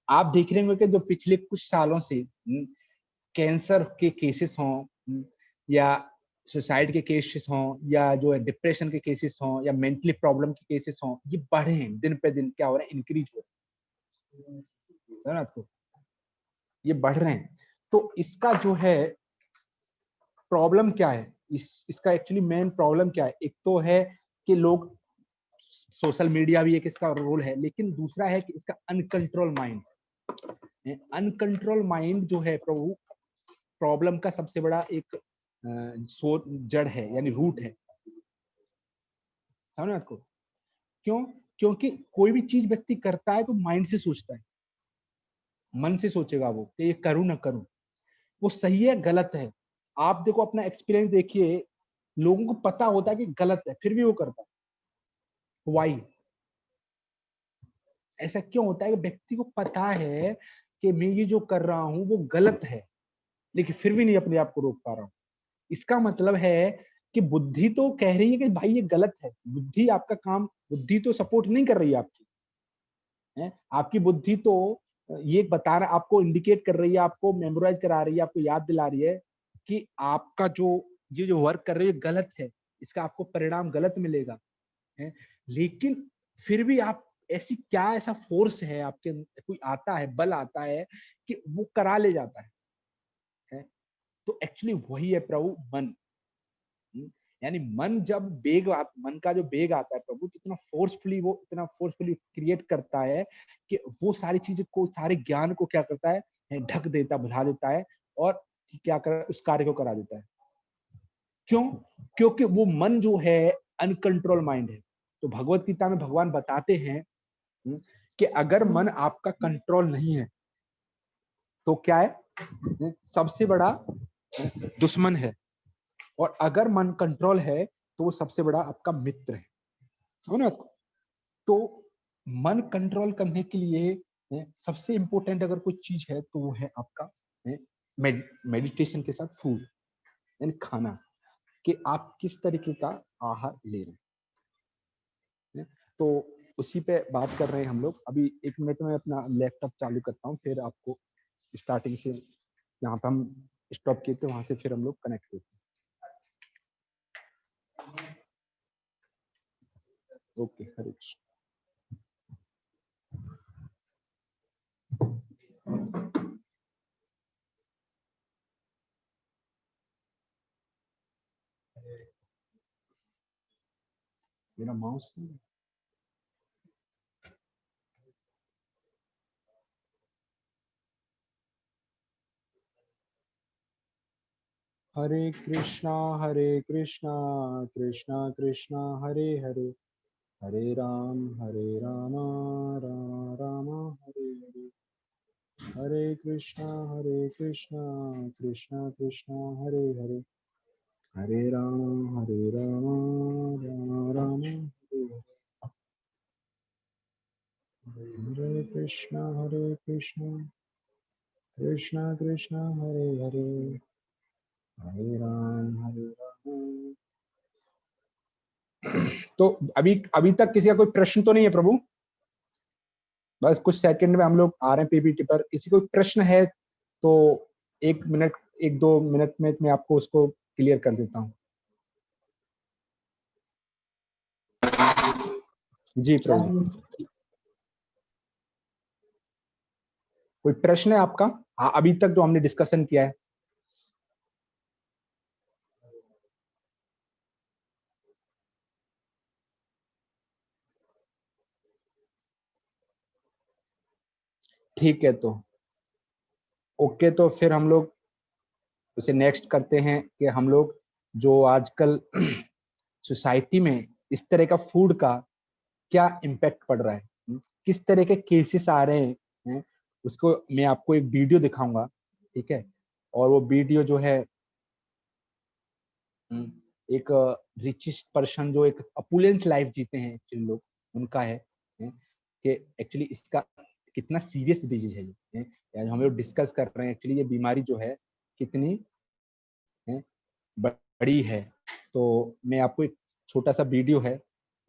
आप देख रहे होंगे कि जो पिछले कुछ सालों से कैंसर के केसेस हों, या सुसाइड के केसेस हों, या जो है डिप्रेशन के केसेस हों, या मेंटली प्रॉब्लम के केसेस हों, ये बढ़े हैं दिन पे दिन। क्या हो रहा है? इंक्रीज हो रहा है आपको, ये बढ़ रहे हैं। तो इसका जो है प्रॉब्लम क्या है, इसका एक्चुअली मेन प्रॉब्लम क्या है? एक तो है कि लोग, सोशल मीडिया भी एक इसका रोल है, लेकिन दूसरा है कि इसका अनकंट्रोल माइंड। अनकंट्रोल माइंड जो है प्रभु, प्रॉब्लम का सबसे बड़ा एक जड़ है, यानी रूट है। समझ आपको? क्यों? क्योंकि कोई भी चीज व्यक्ति करता है तो माइंड से सोचता है, मन से सोचेगा वो कि ये करूं ना करूं, वो सही है गलत है। आप देखो, अपना एक्सपीरियंस देखिए, लोगों को पता होता है कि गलत है, फिर भी वो करता है। वाई? ऐसा क्यों होता है कि व्यक्ति को पता है कि मैं ये जो कर रहा हूं वो गलत है, लेकिन फिर भी नहीं अपने आप को रोक पा रहा हूं? इसका मतलब है कि बुद्धि तो कह रही है कि भाई ये गलत है, बुद्धि आपका काम, बुद्धि तो सपोर्ट नहीं कर रही है आपकी, है? आपकी बुद्धि तो ये बता रहा, आपको इंडिकेट कर रही है, आपको मेमोराइज करा रही है, आपको याद दिला रही है कि आपका जो ये जो वर्क कर रही है गलत है, इसका आपको परिणाम गलत मिलेगा, है? लेकिन फिर भी आप, ऐसी क्या ऐसा फोर्स है आपके, कोई आता है, बल आता है कि वो करा ले जाता है? तो एक्चुअली वही है प्रभु, मन। यानी मन जब मन का जो वेग आता है प्रभु, तो इतना फोर्सफुली क्रिएट करता है कि वो सारी चीज को, सारे ज्ञान को क्या करता है, ढक देता, भुला देता है, और क्या कर, उस कार्य को करा देता है। क्यों? क्योंकि वो मन जो है अनकंट्रोल माइंड है। तो भगवत गीता में भगवान बताते हैं कि अगर मन आपका कंट्रोल नहीं है तो क्या है, सबसे बड़ा दुश्मन है, और अगर मन कंट्रोल है तो वो सबसे बड़ा आपका मित्र है। समझ ना आपको? तो मन कंट्रोल करने के लिए सबसे इंपॉर्टेंट अगर कोई चीज है तो वो है आपका मेडिटेशन के साथ फूड, यानी खाना, कि आप किस तरीके का आहार ले रहे हैं। तो उसी पे बात कर रहे हैं हम लोग। अभी 1 मिनट में अपना लैपटॉप चालू करता हूँ, फिर आपको स्टार्टिंग से, यहाँ पे हम स्टॉप किए थे वहां से फिर हम लोग कनेक्ट होते हैं। ओके, हरे कृष्ण। मेरा माउस हरे कृष्णा कृष्णा कृष्णा हरे हरे, हरे राम राम राम हरे हरे, हरे कृष्णा कृष्णा कृष्णा हरे हरे, हरे राम राम राम हरे हरे, हरे कृष्णा कृष्णा कृष्णा हरे हरे, हरे राम। तो अभी अभी तक किसी का कोई प्रश्न तो नहीं है प्रभु? बस कुछ सेकंड में हम लोग आ रहे हैं पीपीटी पर। किसी को प्रश्न है तो 1 मिनट 1-2 मिनट में मैं आपको उसको क्लियर कर देता हूँ। जी प्रभु, कोई प्रश्न है आपका? अभी तक जो हमने डिस्कशन किया है। ठीक है, तो ओके, तो फिर हम लोग उसे नेक्स्ट करते हैं कि हम लोग जो आजकल सोसाइटी में इस तरह का फूड का क्या इम्पैक्ट पड़ रहा है, किस तरह के केसेस आ रहे हैं, उसको मैं आपको एक वीडियो दिखाऊंगा, ठीक है? और वो वीडियो जो है एक रिचेस्ट पर्सन जो एक अपुलेंस लाइफ जीते हैं एक्चुअली लोग, उनका है कि एक्चुअली इसका कितना सीरियस डिजीज है ये, यानी हम लोग डिस्कस कर रहे हैं एक्चुअली ये बीमारी जो है कितनी बड़ी है। तो मैं आपको एक छोटा सा वीडियो है,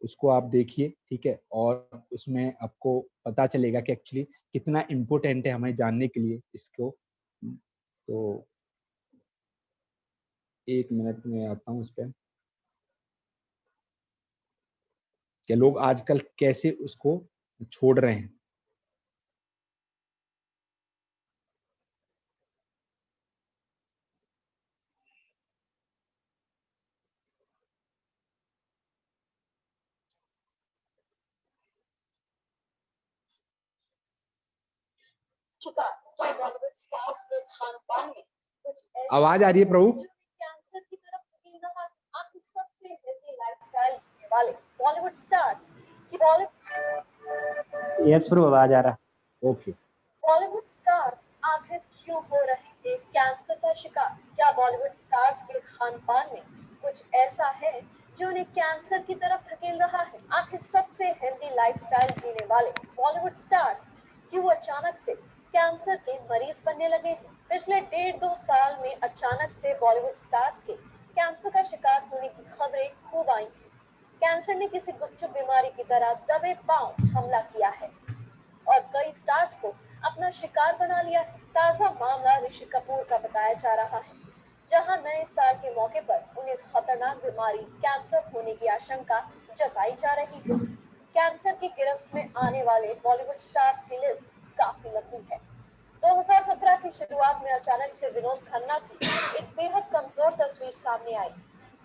उसको आप देखिए, ठीक है? और उसमें आपको पता चलेगा कि एक्चुअली कितना इम्पोर्टेंट है हमें जानने के लिए इसको। तो 1 मिनट में आता हूँ उस पर, कि लोग आजकल कैसे उसको छोड़ रहे हैं। बॉलीवुड स्टार्स के खानपान में कुछ आवाज आ रही है प्रभु? कैंसर की तरफ धकेल रहा है। आप सबसे हेल्दी लाइफस्टाइल जीने वाले बॉलीवुड स्टार्स की यस प्रभु, आवाज आ रहा। ओके। बॉलीवुड स्टार्स आखिर क्यों हो रहे हैं कैंसर का शिकार? क्या बॉलीवुड स्टार्स के खानपान में कुछ ऐसा है जो उन्हें कैंसर की तरफ धकेल रहा है? आखिर सबसे हेल्दी लाइफस्टाइल जीने वाले बॉलीवुड स्टार्स क्यों अचानक से कैंसर के मरीज बनने लगे हैं? पिछले 1.5-2 साल में अचानक से बॉलीवुड स्टार्स के कैंसर का शिकार होने की खबरें खूब आई हैं। कैंसर ने किसी गुपचुप बीमारी की तरह दबे पांव हमला किया है और कई स्टार्स को अपना शिकार बना लिया है। ताजा मामला ऋषि कपूर का बताया जा रहा है, जहां नए साल के मौके पर उन्हें खतरनाक बीमारी कैंसर होने की आशंका जताई जा रही है। कैंसर की गिरफ्त में आने वाले बॉलीवुड स्टार्स की लिस्ट काफी लंबी है। 2017 की शुरुआत में अचानक से विनोद खन्ना की एक बेहद कमजोर तस्वीर सामने आई।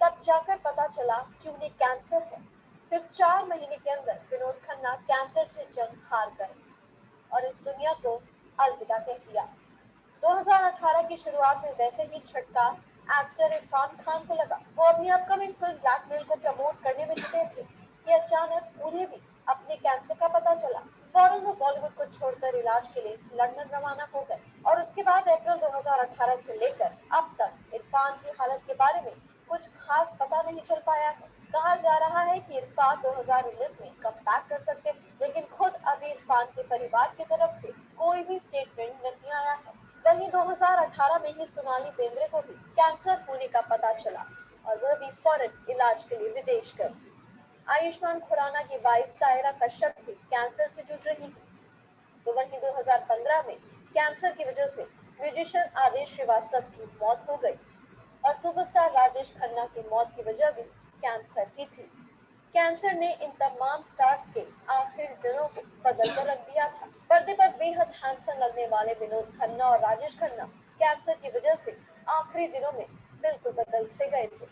तब जाकर पता चला कि उन्हें कैंसर है। सिर्फ 4 महीने के अंदर विनोद खन्ना कैंसर से जंग हार गए और इस दुनिया को अलविदा कह दिया। 2018 की शुरुआत में वैसे ही झटका एक्टर इरफान खान को लगा। वो अपनी अपकमिंग फिल्म ब्लैकमेल को प्रमोट करने में जुटे थे कि अचानक उन्हें भी अपने कैंसर का पता चला। फौरन वो बॉलीवुड को छोड़कर इलाज के लिए लंदन रवाना हो गए और उसके बाद अप्रैल 2018 से लेकर अब तक इरफान की हालत के बारे में कुछ खास पता नहीं चल पाया है। कहा जा रहा है कि इरफान 2019 में कमबैक कर सकते हैं, लेकिन खुद अभी इरफान के परिवार की तरफ से कोई भी स्टेटमेंट नहीं आया है। वहीं 2018 में ही सोनाली बेंद्रे को भी कैंसर होने का पता चला और वो भी फौरन इलाज के लिए विदेश गई। आयुष्मान खुराना की वाइफ तायरा कश्यप भी कैंसर से जूझ रही है। तो वहीं 2015 में कैंसर की वजह से म्यूजिशियन आदेश श्रीवास्तव की मौत हो गई और सुपरस्टार राजेश खन्ना की मौत की वजह भी कैंसर ही थी। कैंसर ने इन तमाम स्टार्स के आखिरी दिनों को बदल कर रख दिया था। पर्दे पर बेहद हैंडसम लगने वाले विनोद खन्ना और राजेश खन्ना कैंसर की वजह से आखिरी दिनों में बिल्कुल बदल से गए थे।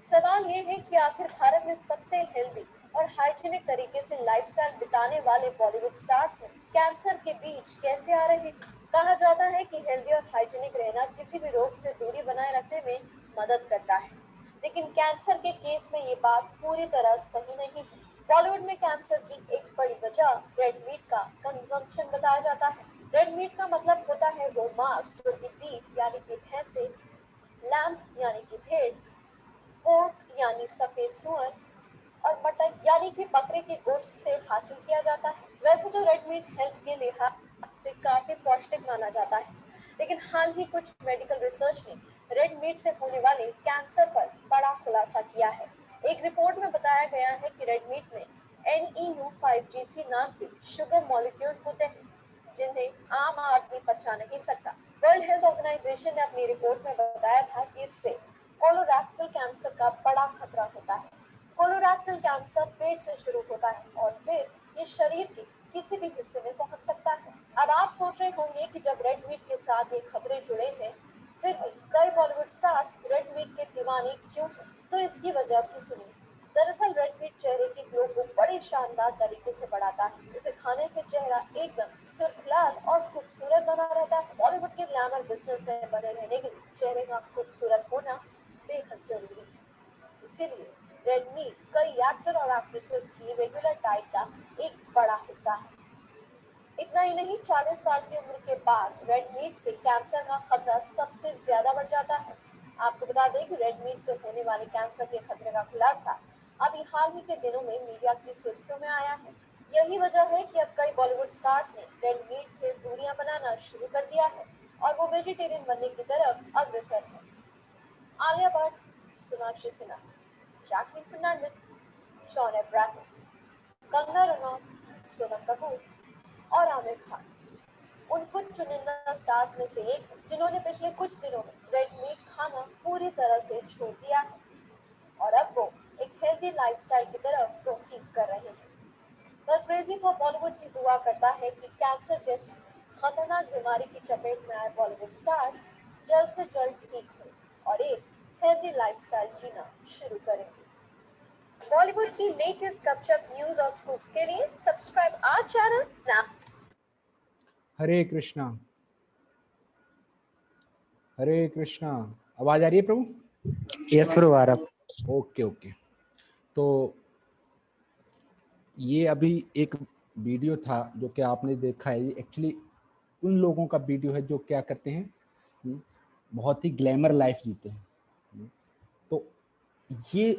सवाल ये है कि आखिर भारत में सबसे हेल्दी और हाइजीनिक तरीके से लाइफस्टाइल बिताने वाले बॉलीवुड स्टार्स में कैंसर के बीच कैसे आ रहे हैं। कहा जाता है कि हेल्दी और हाइजीनिक रहना किसी भी रोग से दूरी बनाए रखने में मदद करता है, लेकिन कैंसर के केस में ये बात पूरी तरह सही नहीं है। बॉलीवुड में कैंसर की एक बड़ी वजह रेड मीट का कंजम्पशन बताया जाता है। रेड मीट का मतलब होता है वो मांस जो कि बीफ यानी कि भैंसे, लैम्ब यानी कि भेड़, पोर्क यानी सफेद सुअर और मटन यानी कि बकरे के गोश्त से हासिल किया जाता है। वैसे तो रेड मीट हेल्थ के लिहाज से काफी पौष्टिक माना जाता है, लेकिन हाल ही कुछ मेडिकल रिसर्च ने रेड मीट से होने वाले कैंसर पर बड़ा खुलासा किया है। एक रिपोर्ट में बताया गया है कि रेड मीट में NEU5GC नाम के शुगर मॉलिक्यूल होते हैं, जिन्हें आम आदमी पचा नहीं सकता। वर्ल्ड हेल्थ ऑर्गेनाइजेशन ने अपनी रिपोर्ट में बताया था कि इससे कोलोरेक्टल कैंसर का बड़ा खतरा होता है। कोलोरेक्टल कैंसर पेट से शुरू होता है और फिर ये शरीर के किसी भी हिस्से में पहुंच सकता है। अब आप सोच रहे होंगे कि जब रेड मीट के साथ ये खतरे जुड़े हैं, फिर भी कई बॉलीवुड स्टार्स रेड मीट के दीवाने क्यों हैं? तो इसकी वजह भी सुनिए। दरअसल रेड मीट चेहरे की ग्लो को बड़े शानदार तरीके से बढ़ाता है। इसे खाने से चेहरा एकदम सुर्खलाल और खूबसूरत बना रहता है। बॉलीवुड के ग्लैमर बिजनेस में बने रहने के लिए चेहरे का खूबसूरत होना बेहद जरूरी है। इसीलिए रेड मीट कई एक्टर और एक्ट्रेसेस की रेगुलर डाइट का एक बड़ा हिस्सा है। इतना ही नहीं, 40 साल की उम्र के बाद रेड मीट से कैंसर का खतरा सबसे ज्यादा बढ़ जाता है। आपको बता दें कि रेड मीट से होने वाले कैंसर के खतरे का खुलासा अभी हाल ही के दिनों में मीडिया की सुर्खियों में आया है। यही वजह है कि अब कई बॉलीवुड स्टार्स ने रेड मीट से दूरियां बनाना शुरू कर दिया है और वो वेजिटेरियन बनने की तरफ अग्रसर है। आलिया भट्ट, सोनाक्षी सिन्हा, जैकलीन फर्नांडिस, जॉन अब्राहम, कंगना रनौत, सोनम कपूर और आमिर खान उन कुछ चुनिंदा स्टार्स में से एक है जिन्होंने पिछले कुछ दिनों में रेड मीट खाना पूरी तरह से छोड़ दिया है और अब वो एक हेल्दी लाइफस्टाइल की तरफ प्रोसीड कर रहे हैं। द क्रेजी फॉर बॉलीवुड भी दुआ करता है कि कैंसर जैसी खतरनाक बीमारी की चपेट में आए बॉलीवुड स्टार्स जल्द से जल्द ठीक हो और एक हेल्दी लाइफस्टाइल जीना शुरू करें। बॉलीवुड की लेटेस्ट गपशप न्यूज और स्कूप्स के लिए सब्सक्राइब आवर चैनल नाउ। हरे कृष्णा, हरे कृष्णा। आवाज आ रही है प्रभु? यस प्रभु, आ रहा। Okay okay. तो ये अभी एक वीडियो था जो कि आपने देखा है, ये एक्चुअली उन लोगों का वीडियो है जो क्या करते हैं, बहुत ही ग्लैमर लाइफ जीते हैं। तो ये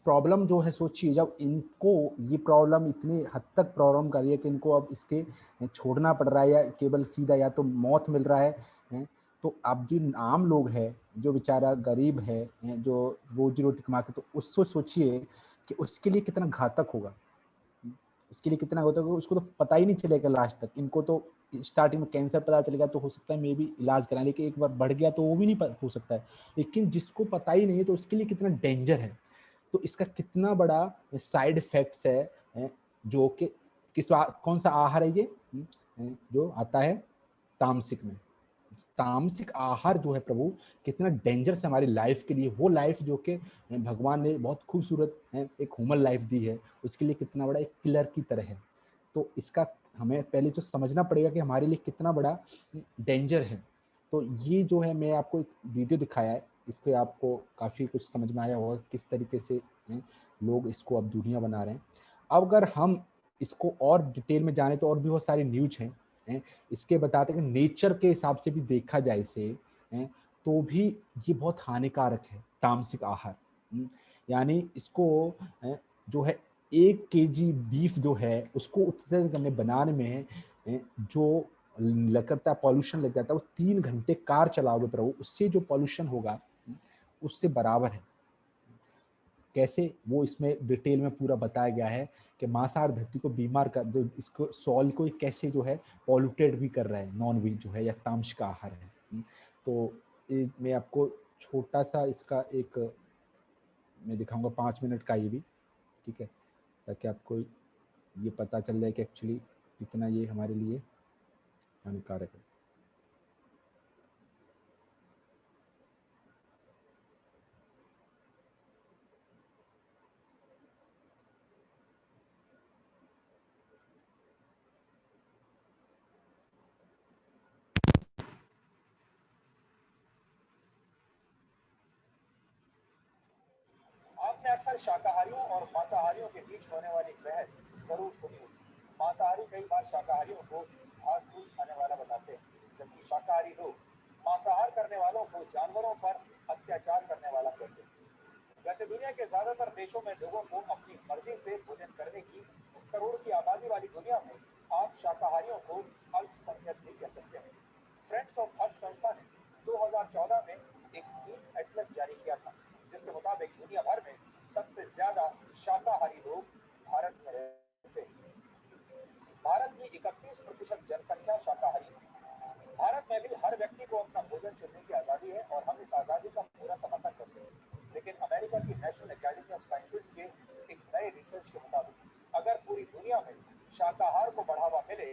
प्रॉब्लम जो है, सोचिए जब इनको ये प्रॉब्लम इतनी हद तक प्रॉब्लम कर रही है कि इनको अब इसके छोड़ना पड़ रहा है या केवल सीधा या तो मौत मिल रहा है। तो अब जो आम लोग हैं, जो बेचारा गरीब है, जो रोजी रोटी कमा के, तो उसको सोचिए कि उसके लिए कितना घातक होगा। उसके लिए कितना होता है, उसको तो पता ही नहीं चलेगा लास्ट तक। इनको तो स्टार्टिंग में कैंसर पता चलेगा तो हो सकता है मे भी इलाज कराने, लेकिन एक बार बढ़ गया तो वो भी नहीं हो सकता है। लेकिन जिसको पता ही नहीं है तो उसके लिए कितना डेंजर है, तो इसका कितना बड़ा साइड इफेक्ट्स है, जो कि कौन सा आहार है ये, जो आता है तामसिक में। तामसिक आहार जो है प्रभु, कितना डेंजरस है हमारी लाइफ के लिए। वो लाइफ जो कि भगवान ने बहुत खूबसूरत एक ह्यूमन लाइफ दी है, उसके लिए कितना बड़ा एक किलर की तरह है। तो इसका हमें पहले तो समझना पड़ेगा कि हमारे लिए कितना बड़ा डेंजर है। तो ये जो है, मैं आपको एक वीडियो दिखाया है, इसके आपको काफ़ी कुछ समझ में आया होगा किस तरीके से लोग इसको अब दुनिया बना रहे हैं। अब अगर हम इसको और डिटेल में जाने तो और भी बहुत सारी न्यूज हैं, इसके बताते हैं कि नेचर के हिसाब से भी देखा जाए इसे, तो भी ये बहुत हानिकारक है तामसिक आहार। यानी इसको जो है 1 kg बीफ जो है उसको उत्सर्जन करने बनाने में जो लगता है पॉल्यूशन लग जाता है, वो 3 घंटे कार चलाओगे प्रभु, उससे जो पॉल्यूशन होगा उससे बराबर है। कैसे, वो इसमें डिटेल में पूरा बताया गया है कि मांसाहार धरती को बीमार कर दो, इसको सॉइल को कैसे जो है पॉल्यूटेड भी कर रहा है नॉन वेज जो है या तामसिक आहार है। तो मैं आपको छोटा सा इसका एक मैं दिखाऊंगा 5 मिनट का, ये भी ठीक है, ताकि आपको ये पता चल जाए कि एक्चुअली कितना ये हमारे लिए हानिकारक है। अक्सर शाकाहारियों और मांसाहारियों के बीच होने वाली बहस जरूर सुनी होगी। मांसाहारी कई बार शाकाहारियों को घास फूस खाने वाला बताते हैं, जबकि शाकाहारी लोग मांसाहार करने वालों को जानवरों पर अत्याचार करने वाला कहते हैं। वैसे दुनिया के ज्यादातर देशों में लोगों को अपनी मर्जी से भोजन करने की इस करोड़ की आबादी वाली दुनिया में आप शाकाहारियों को अल्पसंख्यक भी कह सकते हैं। फ्रेंड्स ऑफ अर्थ संस्था ने 2014 में एक मीट एटलस जारी किया था, जिसके मुताबिक दुनिया भर में सबसे ज्यादा शाकाहारी लोग भारत में रहते हैं। भारत की 31% जनसंख्या शाकाहारी है। भारत में भी हर व्यक्ति को अपना भोजन चुनने की आजादी है और हम इस आजादी का पूरा समर्थन करते हैं। लेकिन अमेरिका की नेशनल एकेडमी ऑफ साइंसेज के एक नए रिसर्च के मुताबिक अगर पूरी दुनिया में शाकाहार को बढ़ावा मिले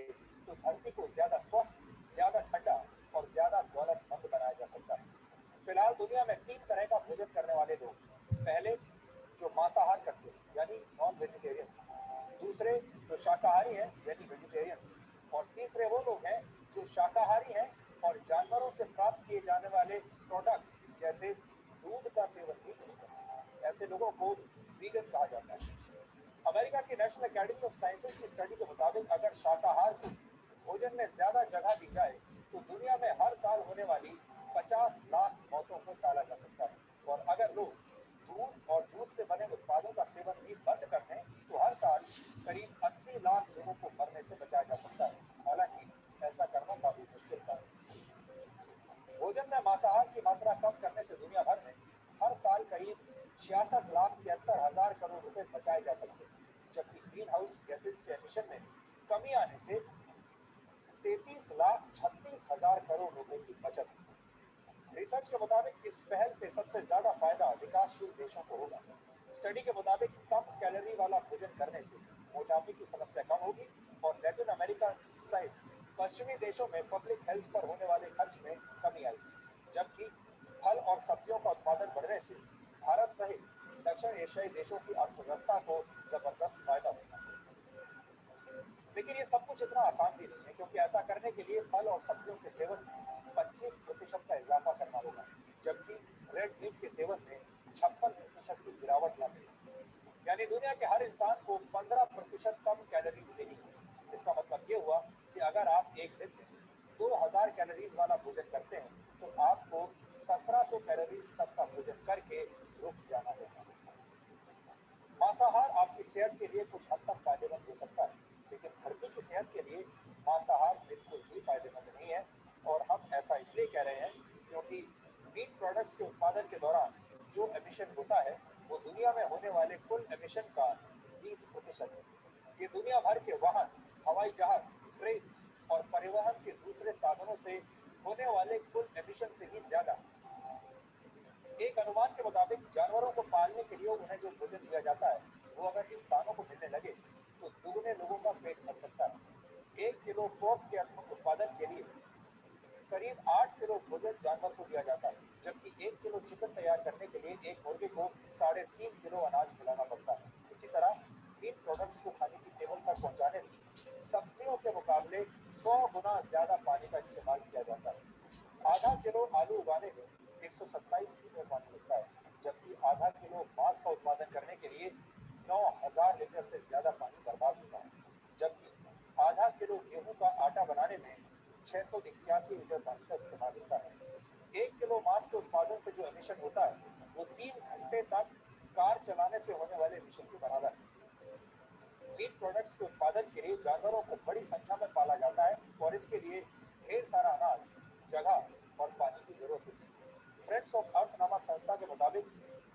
तो धरती को ज्यादा स्वस्थ, ज्यादा ठंडा और ज्यादा दौलतमंद बनाया जा सकता है। फिलहाल दुनिया में 3 तरह का भोजन करने वाले लोग, पहले जो मांसाहार करते हैं यानी नॉन वेजिटेरियंस, दूसरे जो शाकाहारी हैं यानी वेजिटेरियंस, और तीसरे वो लोग हैं जो शाकाहारी हैं और जानवरों से प्राप्त किए जाने वाले प्रोडक्ट्स जैसे दूध का सेवन भी नहीं करते। ऐसे लोगों को वीगन कहा जाता है। अमेरिका की नेशनल एकेडमी ऑफ साइंसेज की स्टडी के मुताबिक अगर शाकाहार को भोजन में ज्यादा जगह दी जाए तो दुनिया में हर साल होने वाली 50 लाख मौतों को टाला जा सकता है। और अगर लोग दूध और दूध से बने उत्पादों का सेवन भी बंद कर दें तो हर साल करीब 80 लाख लोगों को मरने से बचाया जा सकता है। हालांकि ऐसा करना काफी मुश्किल कार्य है। भोजन में मांसाहार की मात्रा कम करने से दुनिया भर में हर साल करीब 66,73,000 करोड़ रुपए बचाए जा सकते हैं, जबकि ग्रीन हाउस गैसेस के एमिशन में कमी आने से 33,36,000 करोड़ रुपए की बचत है। रिसर्च के मुताबिक इस पहल से सबसे ज्यादा फायदा विकासशील देशों को होगा। स्टडी के मुताबिक कम कैलोरी वाला भोजन करने से मोटापे की समस्या कम होगी और लैटिन अमेरिका सहित पश्चिमी देशों में पब्लिक हेल्थ पर होने वाले खर्च में कमी आएगी, जबकि फल और सब्जियों का उत्पादन बढ़ने से भारत सहित दक्षिण एशियाई देशों की अर्थव्यवस्था को जबरदस्त फायदा होगा। लेकिन ये सब कुछ इतना आसान भी नहीं है, क्योंकि ऐसा करने के लिए फल और सब्जियों के सेवन में 25% का इजाफा करना होगा, जबकि रेड मीट के सेवन में 56% की गिरावट लानी होगी। यानी दुनिया के हर इंसान को 15% कम कैलोरीज देनी होगी। इसका मतलब ये हुआ कि अगर आप एक दिन में 2000 कैलोरीज वाला भोजन करते हैं तो आपको 1700 कैलोरीज तक का भोजन करके रुक जाना होगा। मांसाहार आपकी सेहत के लिए कुछ हद तक फायदेमंद हो सकता है, लेकिन धरती की सेहत के लिए मांसाहार बिल्कुल भी फायदेमंद नहीं है। और हम ऐसा इसलिए कह रहे हैं क्योंकि मीट प्रोडक्ट्स के उत्पादन के दौरान जो एमिशन होता है वो दुनिया में होने वाले कुल एमिशन का 20% है। ये दुनिया भर के वाहन, हवाई जहाज, ट्रेन और परिवहन के दूसरे साधनों से होने वाले कुल एमिशन से भी ज्यादा है। एक अनुमान के मुताबिक जानवरों को पालने के लिए उन्हें जो भोजन दिया जाता है वो अगर इंसानों को मिलने लगे तो दुगने लोगों का पेट भर सकता है। 1 किलो पोर्क के उत्पादन के लिए करीब 8 किलो भोजन जानवर को दिया जाता है, जबकि 1 किलो चिकन तैयार करने के लिए एक मुर्गे को 3.5 किलो अनाज खिलाना पड़ता है। इसी तरह मीट प्रोडक्ट्स को खाने की टेबल तक पहुंचाने में सब्जियों के मुकाबले 100 गुना ज्यादा पानी का इस्तेमाल किया जाता है। आधा किलो आलू उगाने में 127 लीटर पानी लगता है, जबकि आधा किलो मांस का उत्पादन करने के लिए 9000 लीटर से ज्यादा पानी बर्बाद होता है, जबकि आधा किलो गेहूं का आटा बनाने में 681 लीटर पानी का इस्तेमाल होता है। 1 किलो मांस के उत्पादन से जो एमिशन होता है वो 3 घंटे तक कार चलाने से होने वाले एमिशन के बराबर है। मीट प्रोडक्ट्स के उत्पादन के लिए जानवरों को बड़ी संख्या में पाला जाता है और इसके लिए ढेर सारा अनाज, जगह और पानी की जरूरत होती है। फ्रेंड्स ऑफ अर्थ नामक संस्था के मुताबिक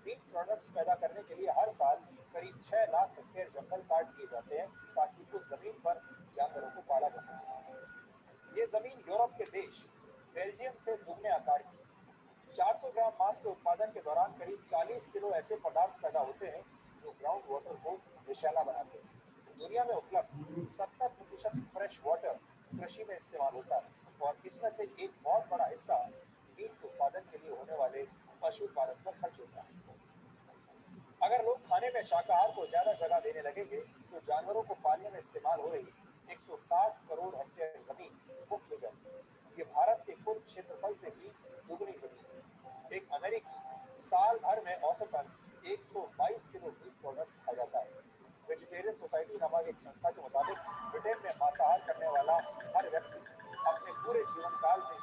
मीट प्रोडक्ट्स पैदा करने के लिए हर साल करीब 6 लाख हेक्टेयर जंगल काट दिए जाते हैं ताकि उस जमीन पर जानवरों को पाला जा सके। ये जमीन यूरोप के देश बेल्जियम से दुगने आकार की। 400 ग्राम मांस के उत्पादन के दौरान करीब 40 किलो ऐसे पदार्थ पैदा होते हैं जो ग्राउंड वाटर को विषैला बनाते हैं। दुनिया में उपलब्ध 70% फ्रेश वाटर कृषि में इस्तेमाल होता है और इसमें से एक बहुत बड़ा हिस्सा मीट के उत्पादन के लिए होने वाले पशुपालन पर खर्च होता है। अगर लोग खाने में शाकाहार को ज्यादा जगह देने लगेंगे तो जानवरों को पालने में इस्तेमाल हो रही 160 करोड़ हेक्टेयर जमीन मुक्त हो जाएगी। ये भारत के कुल क्षेत्रफल से भी दुगनी जमीन है। एक अमेरिकी साल भर में औसतन 122 किलो मीट प्रोडक्ट्स खाया जाता है। वेजिटेरियन सोसाइटी नामक एक संस्था के मुताबिक ब्रिटेन में मांसाहार करने वाला हर व्यक्ति अपने पूरे जीवन काल में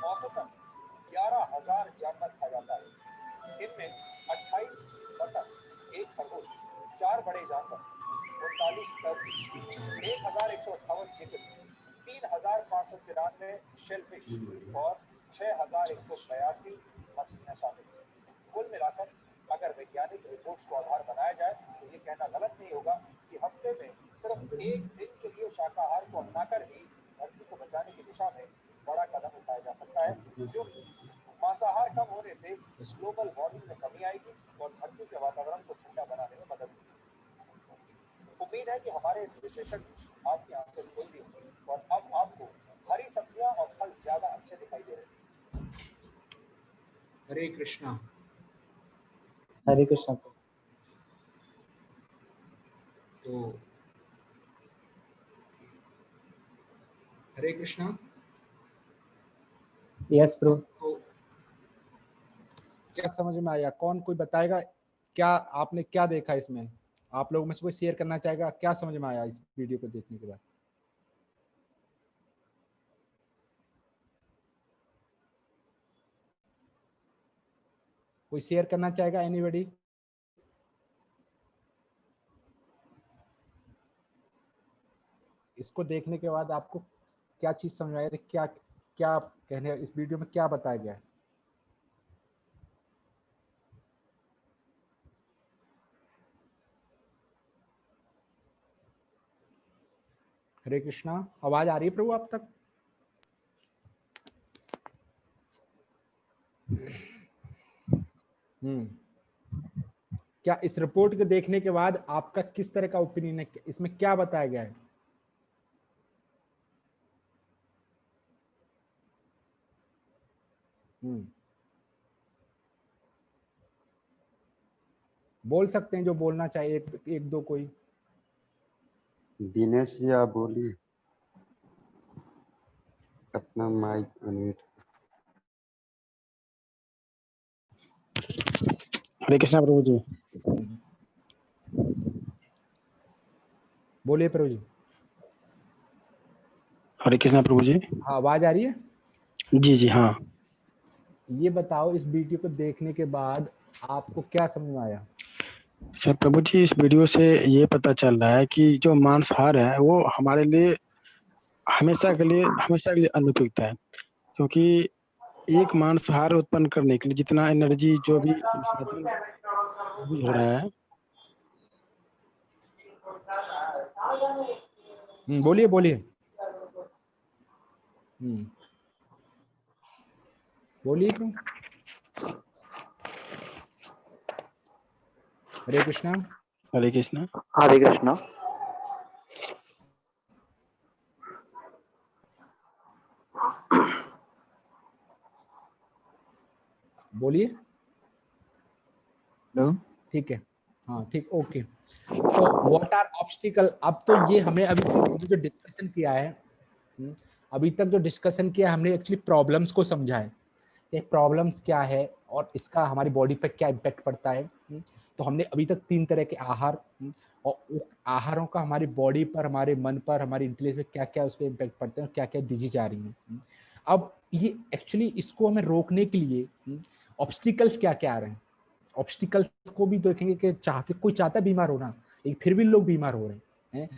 औसतन 11,000 जानवर खा जाता है। इनमें 28 बतख, 1 खरगोश, 4 बड़े जानवर, 39 टर्की, 1158 चिकन, 3,593 शेलफिश और 6,182 मछलियां शामिल हैं। कुल मिलाकर अगर वैज्ञानिक रिपोर्ट्स को आधार बनाया जाए तो ये कहना गलत नहीं होगा कि हफ्ते में सिर्फ एक दिन के लिए शाकाहार को अपनाकर भी धरती को बचाने की दिशा में बड़ा कदम उठाया जा सकता है, क्योंकि मांसाहार कम होने से ग्लोबल वार्मिंग में कमी आएगी और धरती के वातावरण को ठंडा बनाने में मदद मिलेगी। उम्मीद है कि हमारे इस विश्लेषण ने आपकी आंखें खोल दी होंगी और अब आपको हरी सब्जियां और फल ज्यादा अच्छे दिखाई दे रहे हैं। हरे कृष्णा। हरे कृष्णा। तो हरे कृष्णा। Yes bro. तो क्या समझ में आया? कौन कोई बताएगा क्या आपने क्या देखा इसमें? आप लोगों में से कोई शेयर करना चाहेगा? क्या समझ में आया इस वीडियो को देखने के बाद? कोई शेयर करना चाहेगा? एनीबॉडी? इसको देखने के बाद आपको क्या चीज समझ आई? क्या क्या कहने इस वीडियो में क्या बताया गया है? हरे कृष्णा। आवाज आ रही है प्रभु आप तक? क्या इस रिपोर्ट को देखने के बाद आपका किस तरह का ओपिनियन है? इसमें क्या बताया गया है? बोल सकते हैं जो बोलना चाहिए, एक दो कोई। दिनेश जी आप बोलिए, अपना माइक अनम्यूट। हरे कृष्णा प्रभु जी। बोलिए प्रभु जी। हरे कृष्णा प्रभु जी। हाँ, आवाज आ रही है? जी जी हाँ। ये बताओ इस वीडियो को देखने के बाद आपको क्या समझ में आया? सर प्रभु जी, इस वीडियो से ये पता चल रहा है कि जो मांसाहार है वो हमारे लिए हमेशा के लिए अनुपयुक्त है, क्योंकि एक मांसाहार उत्पन्न करने के लिए जितना एनर्जी जो भी संसाधन यूज हो रहा है। बोलिए बोलिए। बोलिए तुम। हरे कृष्णा। हरे कृष्णा। हरे कृष्णा। बोलिए। ठीक है, हाँ ठीक, ओके। तो व्हाट आर ऑब्स्टिकल? अब तो ये हमें अभी जो डिस्कशन किया है, अभी तक जो डिस्कशन किया हमने एक्चुअली प्रॉब्लम्स को समझा है। ये प्रॉब्लम्स क्या है और इसका हमारी बॉडी पर क्या इम्पैक्ट पड़ता है। तो हमने अभी तक 3 तरह के आहार और आहारों का हमारी बॉडी पर, हमारे मन पर, हमारी इंटेलिजेंस पर क्या क्या उसके इम्पैक्ट पड़ते हैं और क्या क्या डिजीज आ रही हैं। अब ये एक्चुअली इसको हमें रोकने के लिए ऑब्स्टिकल्स क्या क्या आ रहे हैं। ऑब्स्टिकल्स को भी देखेंगे कि कोई चाहता है बीमार होना, लेकिन फिर भी लोग बीमार हो रहे हैं।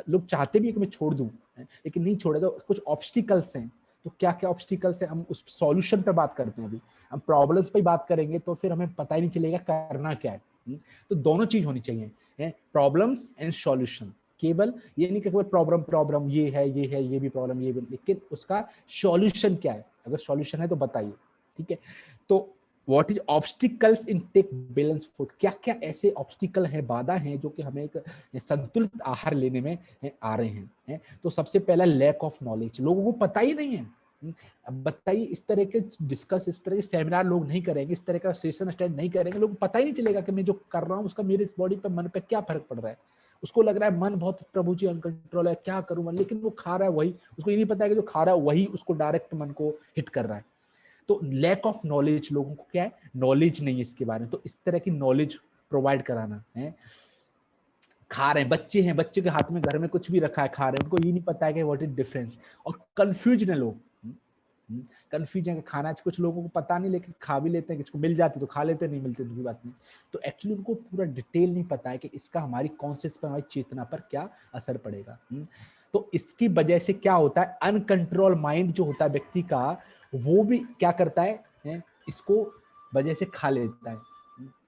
लोग चाहते भी कि मैं छोड़ दूं, लेकिन नहीं छोड़े। तो कुछ ऑब्स्टिकल्स हैं। तो क्या क्या ऑब्स्टिकल्स हैं, हम उस सॉल्यूशन पे बात करते हैं। अभी हम प्रॉब्लम्स पे बात करेंगे तो फिर हमें पता ही नहीं चलेगा करना क्या है। तो दोनों चीज होनी चाहिए, प्रॉब्लम्स एंड सॉल्यूशन। केवल ये नहीं कि प्रॉब्लम ये है, ये भी प्रॉब्लम, ये भी, लेकिन उसका सॉल्यूशन क्या है। अगर सॉल्यूशन है तो बताइए, ठीक है। तो what is obstacles in take balance food? क्या क्या ऐसे ऑब्स्टिकल है, बाधा हैं जो कि हमें एक संतुलित आहार लेने में आ रहे हैं। तो सबसे पहला लेक ऑफ नॉलेज, लोगों को पता ही नहीं है। अब बताइए, इस तरह के सेमिनार लोग नहीं करेंगे, इस तरह का सेशन अटेंड नहीं करेंगे, लोगों को पता ही नहीं चलेगा कि मैं जो कर रहा हूँ उसका मेरे इस बॉडी पे, मन पे क्या फर्क पड़ रहा है। उसको लग रहा है मन बहुत प्रभु जी अनकंट्रोल है, क्या करूं मन, लेकिन वो खा रहा है वही, उसको ये नहीं पता है कि जो खा रहा है वही उसको डायरेक्ट मन को हिट कर रहा है। तो लैक ऑफ नॉलेज, लोगों को क्या है, नॉलेज नहीं है इसके बारे में, तो इस तरह की नॉलेज प्रोवाइड कराना है। खा रहे हैं, बच्चे हैं, बच्चे के हाथ में घर में कुछ भी रखा है, खा रहे हैं, उनको ये नहीं पता है कि व्हाट इज डिफरेंस, और कंफ्यूज है लोग, कंफ्यूजन है खाना, कुछ लोगों को पता नहीं लेकिन खा भी लेते हैं, किसको मिल जाती तो खा लेते, नहीं मिलते दूसरी बात नहीं। तो एक्चुअली उनको पूरा डिटेल नहीं पता है कि इसका हमारी कॉन्शियस पर, हमारी चेतना पर क्या असर पड़ेगा। तो इसकी वजह से क्या होता है, अनकंट्रोल माइंड जो होता है व्यक्ति का, वो भी क्या करता है, इसको वजह से खा लेता है,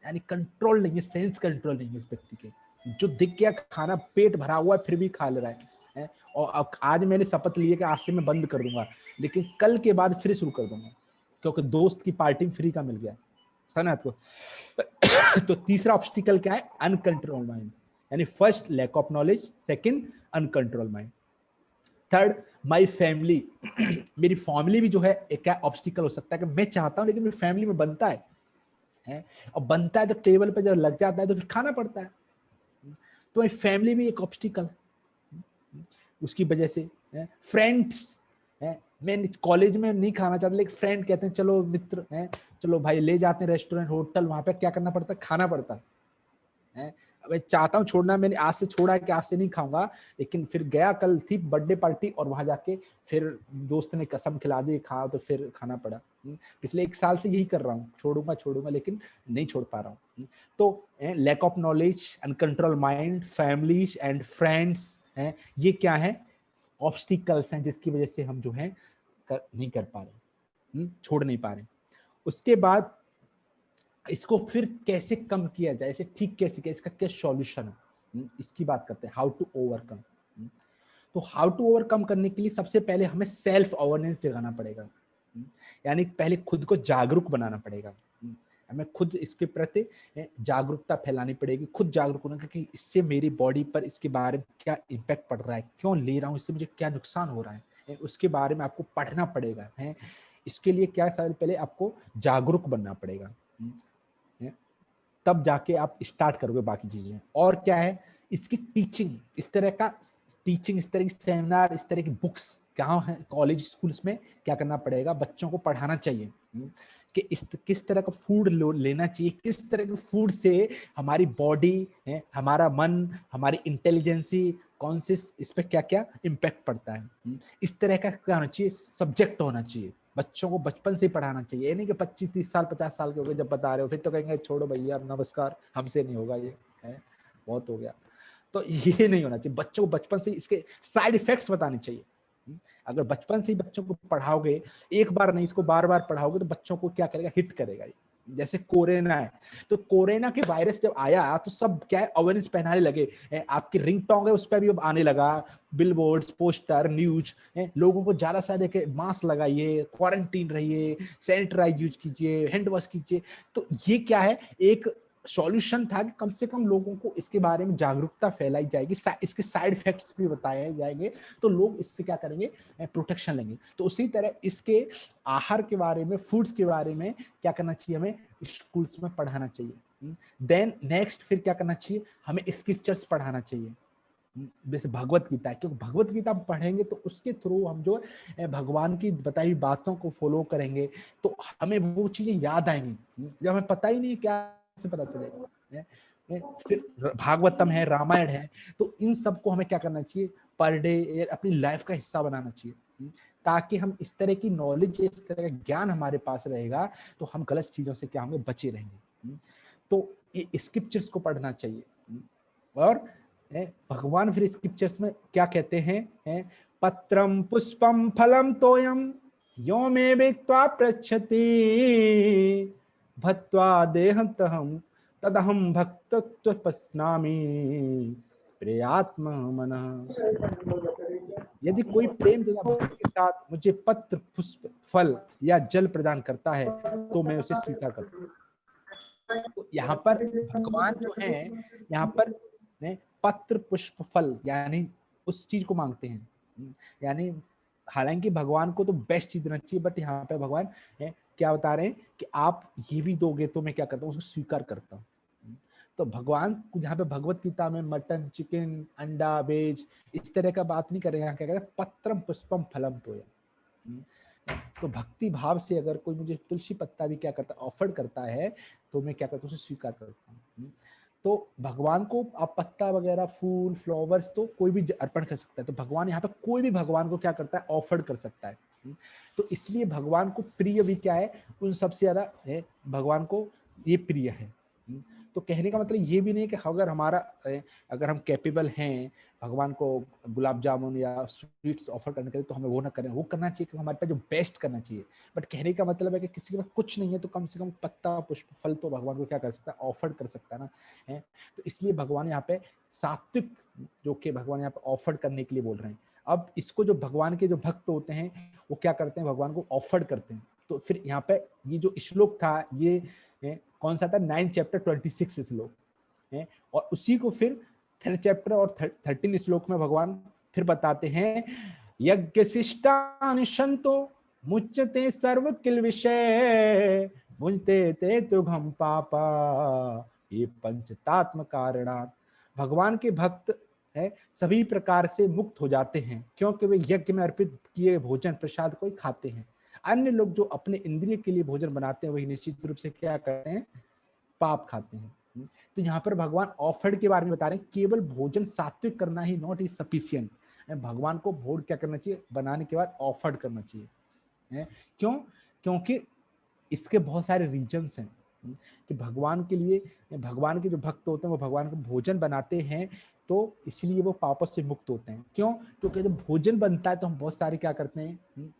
यानी कंट्रोल नहीं है, सेंस कंट्रोल नहीं है इस व्यक्ति के, जो दिख गया खाना, पेट भरा हुआ है फिर भी खा ले रहा है। और अब आज मैंने शपथ ली है कि आज से मैं बंद कर दूंगा, लेकिन कल के बाद फिर शुरू कर दूंगा, क्योंकि दोस्त की पार्टी में फ्री का मिल गया, समझ आपको। तो तीसरा ऑब्स्टिकल क्या है, अनकंट्रोल माइंड, यानी first lack of knowledge, second uncontrol mind, third my family. मेरी फैमिली भी जो है एक क्या ऑब्स्टिकल हो सकता है कि मैं चाहता हूं लेकिन मेरी फैमिली में बनता है, और बनता है तो टेबल पे जब लग जाता है तो फिर खाना पड़ता है, तो माय फैमिली भी एक ऑब्स्टिकल उसकी वजह से। फ्रेंड्स, मैं कॉलेज में नहीं खाना चाहता लेकिन फ्रेंड कहते हैं चलो मित्र हैं, चलो भाई ले जाते हैं रेस्टोरेंट होटल, वहां पे क्या करना पड़ता है, खाना पड़ता है। मैं चाहता हूँ छोड़ना, मैंने आज से छोड़ा है कि आज से नहीं खाऊंगा, लेकिन फिर गया, कल थी बर्थडे पार्टी और वहां जाके फिर दोस्त ने कसम खिला दी, खा तो फिर खाना पड़ा। पिछले 1 साल से यही कर रहा हूँ, छोड़ूंगा छोड़ूंगा लेकिन नहीं छोड़ पा रहा हूँ। तो lack of knowledge, uncontrol mind, families and friends, ये क्या है, ऑब्स्टिकल्स हैं जिसकी वजह से हम जो है नहीं कर पा रहे, छोड़ नहीं पा रहे। उसके बाद इसको फिर कैसे कम किया जाए, इसे ठीक कैसे किया, इसका क्या सॉल्यूशन है, इसकी बात करते हैं, हाउ टू ओवरकम। तो हाउ टू ओवरकम करने के लिए सबसे पहले हमें सेल्फ अवेयरनेस जगाना पड़ेगा, यानी पहले खुद को जागरूक बनाना पड़ेगा, हमें खुद इसके प्रति जागरूकता फैलानी पड़ेगी, खुद जागरूक होना कि इससे मेरी बॉडी पर इसके बारे में क्या इम्पैक्ट पड़ रहा है, क्यों ले रहा हूँ, इससे मुझे क्या नुकसान हो रहा है, उसके बारे में आपको पढ़ना पड़ेगा है। इसके लिए क्या सबसे पहले आपको जागरूक बनना पड़ेगा, तब जाके आप स्टार्ट करोगे बाकी चीजें। और क्या है, इसकी टीचिंग, इस तरह का टीचिंग, इस तरह की सेमिनार, इस तरह की बुक्स कहाँ है, कॉलेज स्कूल्स में क्या करना पड़ेगा, बच्चों को पढ़ाना चाहिए कि किस तरह का फूड लेना चाहिए, किस तरह के फूड से हमारी बॉडी है, हमारा मन, हमारी इंटेलिजेंसी, कॉन्शियस, इस पर क्या क्या इम्पैक्ट पड़ता है। इस तरह का क्या होना चाहिए, सब्जेक्ट होना चाहिए, बच्चों को बचपन से ही पढ़ाना चाहिए। ये नहीं कि 25-30 साल 50 साल के हो गए जब बता रहे हो फिर तो कहेंगे छोड़ो भैया नमस्कार, हमसे नहीं होगा ये है, बहुत हो गया। तो ये नहीं होना चाहिए, बच्चों को बचपन से इसके साइड इफेक्ट्स बताने चाहिए। अगर बचपन से ही बच्चों को पढ़ाओगे, एक बार नहीं इसको बार बार पढ़ाओगे, तो बच्चों को क्या करेगा, हिट करेगा। जैसे कोरोना है, तो कोरोना के वायरस जब आया तो सब क्या है, अवेयरनेस पहनाने लगे, आपकी रिंग टोंग है उस पर भी अब आने लगा, बिलबोर्ड्स, पोस्टर, न्यूज, लोगों को ज्यादा से ज्यादा मास्क लगाइए, क्वारंटीन रहिए, सैनिटाइज यूज कीजिए, हैंड वॉश कीजिए। तो ये क्या है, एक सॉल्यूशन था कि कम से कम लोगों को इसके बारे में जागरूकता फैलाई जाएगी, इसके साइड इफेक्ट्स भी बताए जाएंगे, तो लोग इससे क्या करेंगे, प्रोटेक्शन लेंगे। तो उसी तरह इसके आहार के बारे में, फूड्स के बारे में क्या करना चाहिए, हमें स्कूल्स में पढ़ाना चाहिए। देन नेक्स्ट फिर क्या करना चाहिए, हमें स्क्रिप्चर्स पढ़ाना चाहिए, जैसे भगवत गीता है, क्योंकि भगवत गीता पढ़ेंगे तो उसके थ्रू हम जो भगवान की बताई हुई बातों को फॉलो करेंगे तो हमें वो चीजें याद आएंगी, जब हमें पता ही नहीं क्या से पता चलेगा। फिर भागवतम है, रामायण है, तो इन सबको हमें क्या करना चाहिए, पर डे अपनी लाइफ का हिस्सा बनाना चाहिए, ताकि हम इस तरह की नॉलेज, इस तरह का ज्ञान हमारे पास रहेगा तो हम गलत चीजों से क्या होंगे, बचे रहेंगे। तो ये स्क्रिप्चर्स को पढ़ना चाहिए। और भगवान फिर स्क्रिप्चर्स में क्या कहते हैं, पत्रम पुष्पम फलम तोयम यो मे वेत्वा पृच्छति भत्वा देहंतहम तदहम भक्तत्व पस्नामि प्रियात्म मनः। यदि कोई प्रेम तथा भक्ति के साथ मुझे पत्र, पुष्प, फल या जल प्रदान करता है तो मैं उसे स्वीकार करता हूँ। तो यहाँ पर भगवान जो है, यहाँ पर पत्र, पुष्प, फल यानी उस चीज को मांगते हैं, यानी हालांकि भगवान को तो बेस्ट चीज देना चाहिए, बट यहाँ पे भगवान क्या बता रहे हैं कि आप ये भी दोगे तो मैं क्या करता हूँ, उसको स्वीकार करता हूँ। तो भगवान यहाँ पे भगवत गीता में मटन, चिकन, अंडा, वेज इस तरह का बात नहीं करेगा, क्या कहते हैं, पत्रम पुष्पम फलम तोयम, तो भक्ति भाव से अगर कोई मुझे तुलसी पत्ता भी क्या करता ऑफर करता है तो मैं क्या करता हूँ, उसे स्वीकार करता हूँ। तो भगवान को आप पत्ता वगैरह, फूल, फ्लावर्स तो कोई भी अर्पण कर सकता है, तो भगवान यहाँ पे कोई भी भगवान को क्या करता है, ऑफर कर सकता है। तो इसलिए भगवान को प्रिय भी क्या है, उन सबसे ज्यादा भगवान को ये प्रिय है। तो कहने का मतलब ये भी नहीं कि अगर हमारा अगर हम कैपेबल हैं भगवान को गुलाब जामुन या स्वीट्स ऑफर करने के लिए तो हमें वो ना करें, वो करना चाहिए कि हमारे पास जो बेस्ट करना चाहिए। बट कहने का मतलब है कि किसी के पास कुछ नहीं है तो कम से कम पत्ता, पुष्प, फल तो भगवान को क्या कर सकता है, ऑफर कर सकता है ना है। तो इसलिए भगवान यहाँ पे सात्विक जो कि भगवान यहाँ पे ऑफर करने के लिए बोल रहे हैं। अब इसको जो भगवान के जो भक्त होते हैं वो क्या करते हैं, भगवान को ऑफर करते हैं। तो फिर यहाँ पे ये जो श्लोक था ये कौन सा था, 9 चैप्टर 26 श्लोक है। और उसी को फिर 3 चैप्टर और 13 श्लोक में भगवान फिर बताते हैं, यज्ञ शिष्टानि संतो मुच्यते सर्व किल विषय भुंजते ते तुघम पापा ये पंचतात्म कारणात्। भगवान के भक्त है सभी प्रकार से मुक्त हो जाते हैं क्योंकि वे यज्ञ में अर्पित किए भोजन प्रसाद को ही खाते हैं। अन्य लोग जो अपने इंद्रिय के लिए भोजन बनाते हैं वही निश्चित रूप से क्या करते हैं, पाप खाते हैं। तो यहाँ पर भगवान ऑफर्ड के बारे में बता रहे हैं, केवल भोजन सात्विक करना ही नॉट इज सफिशिएंट। भगवान को भोग क्या करना चाहिए, बनाने के बाद ऑफर्ड करना चाहिए। क्यों? क्योंकि इसके बहुत सारे रीजंस हैं कि भगवान के लिए, भगवान के जो भक्त होते हैं वो भगवान को भोजन बनाते हैं तो इसलिए वो पापों से मुक्त होते हैं। क्यों? क्योंकि जब भोजन बनता है तो हम बहुत सारे क्या करते हैं,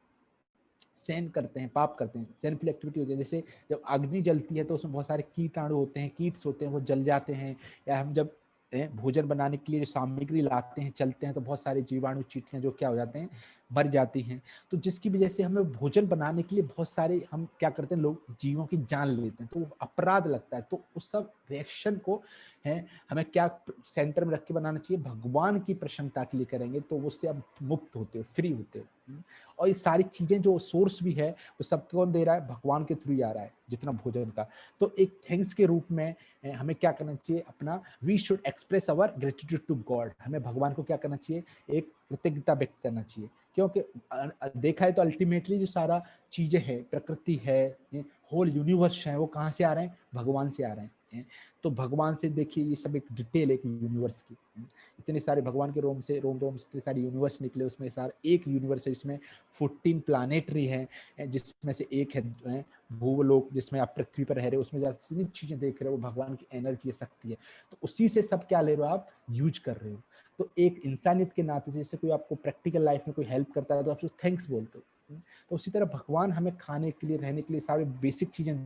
सेन करते हैं, पाप करते हैं, सेनफुल एक्टिविटी होती है। जैसे जब अग्नि जलती है तो उसमें बहुत सारे कीटाणु होते हैं, कीट्स होते हैं, वो जल जाते हैं। या हम जब भोजन बनाने के लिए जो सामग्री लाते हैं, चलते हैं, तो बहुत सारे जीवाणु, चींटियां जो क्या हो जाते हैं, मर जाती हैं। तो जिसकी वजह से हमें भोजन बनाने के लिए बहुत सारे हम क्या करते हैं, लोग जीवों की जान लेते हैं, तो वो अपराध लगता है। तो उस सब रिएक्शन को है हमें क्या सेंटर में रख के बनाना चाहिए, भगवान की प्रसन्नता के लिए करेंगे तो उससे आप मुक्त होते हो, फ्री होते हो। और ये सारी चीजें जो सोर्स भी है वो सब कौन दे रहा है, भगवान के थ्रू ही आ रहा है जितना भोजन का। तो एक थैंक्स के रूप में हमें क्या करना चाहिए, अपना we should express our gratitude to God. हमें भगवान को क्या करना चाहिए, एक कृतज्ञता व्यक्त करना चाहिए। क्योंकि देखा है तो अल्टीमेटली जो सारा चीजें है, प्रकृति है, होल यूनिवर्स है, वो कहाँ से आ रहे हैं, भगवान से आ रहे हैं। तो भगवान से देखिए ये सब एक डिटेल एक यूनिवर्स की, इतने सारे भगवान के रोम से इतने सारे यूनिवर्स निकले, उसमें सारा एक यूनिवर्स है जिसमें 14 प्लानेटरी हैं, जिसमें से एक है भूलोक जिसमें आप पृथ्वी पर रह रहे हो, उसमें जितनी चीजें देख रहे हो वो भगवान की एनर्जी शक्ति है। तो उसी से सब क्या ले रहे हो, आप यूज कर रहे हो। तो एक इंसानियत के नाते जैसे कोई आपको प्रैक्टिकल लाइफ में कोई हेल्प करता है तो आप उसको थैंक्स बोलते हो। तो उसी तरह भगवान हमें खाने के लिए, रहने के लिए सारे बेसिक चीजें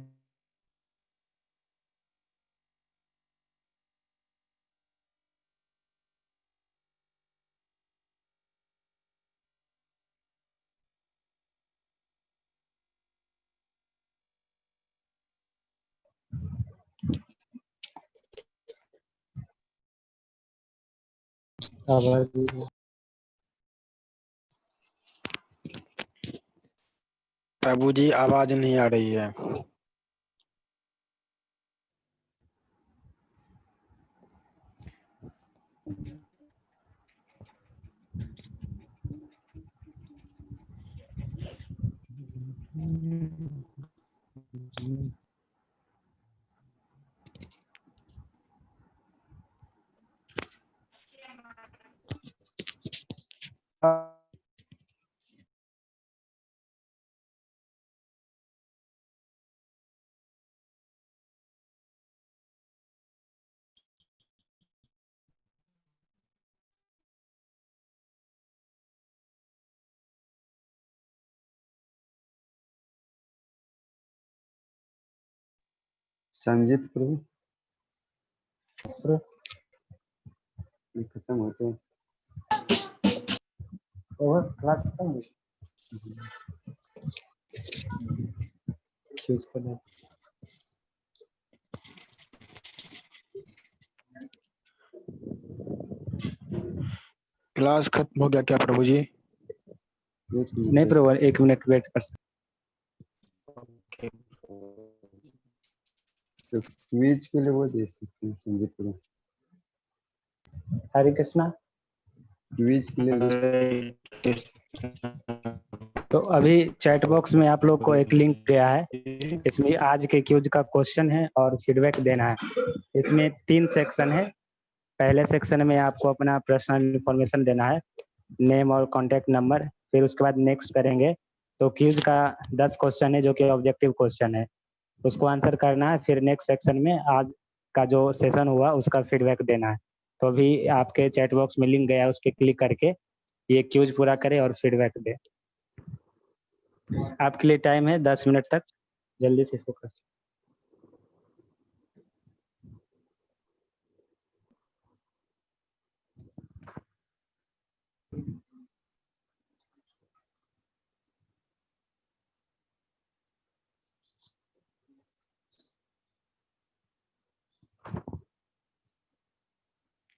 प्रभु जी आवाज नहीं आ रही है। संजीत प्रभु ये खत्म होते हैं। और क्लास खत्म हुई। ठीक है। क्लास खत्म हो गया क्या प्रभु जी? नहीं प्रभु, 1 मिनट वेट कर सकते। तो क्विज के लिए वो दे सकते हैं संजीत प्रभु, हरे कृष्णा। क्विज के लिए हरे कृष्णा। तो अभी चैट बॉक्स में आप लोग को एक लिंक गया है, इसमें आज के क्यूज का क्वेश्चन है और फीडबैक देना है। इसमें 3 सेक्शन है। पहले सेक्शन में आपको अपना पर्सनल इंफॉर्मेशन देना है, नेम और कॉन्टैक्ट नंबर। फिर उसके बाद नेक्स्ट करेंगे तो क्यूज का 10 क्वेश्चन है जो कि ऑब्जेक्टिव क्वेश्चन है, उसको आंसर करना है। फिर नेक्स्ट सेक्शन में आज का जो सेशन हुआ उसका फीडबैक देना है। तो अभी आपके चैट बॉक्स में लिंक गया है, उस पर क्लिक करके ये क्यूज पूरा करें और फीडबैक दे। आपके लिए टाइम है 10 मिनट तक, जल्दी से इसको कर।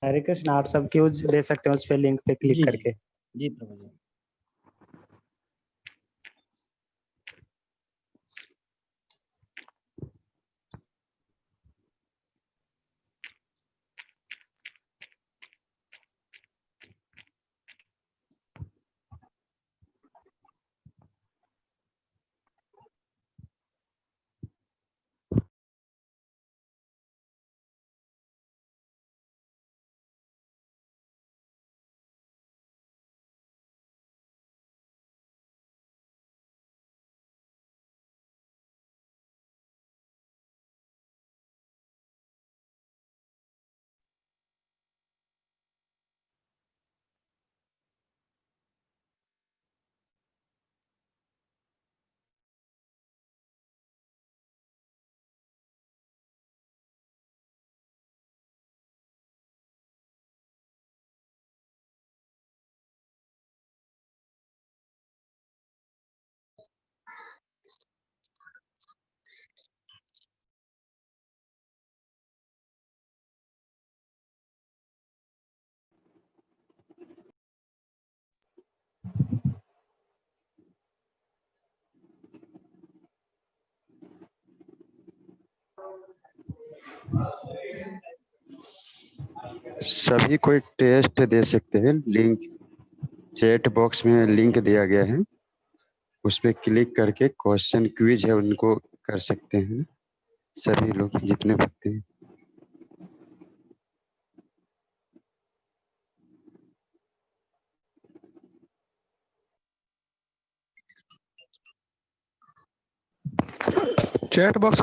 हरे कृष्ण, आप सब क्यूज दे सकते हैं उस पे लिंक पे क्लिक करके। जी प्रभु जी। सभी कोई टेस्ट दे सकते हैं। लिंक चैट बॉक्स में लिंक दिया गया है, उस पर क्लिक करके क्वेश्चन क्विज है उनको कर सकते हैं सभी लोग जितने भरते हैं। Chat box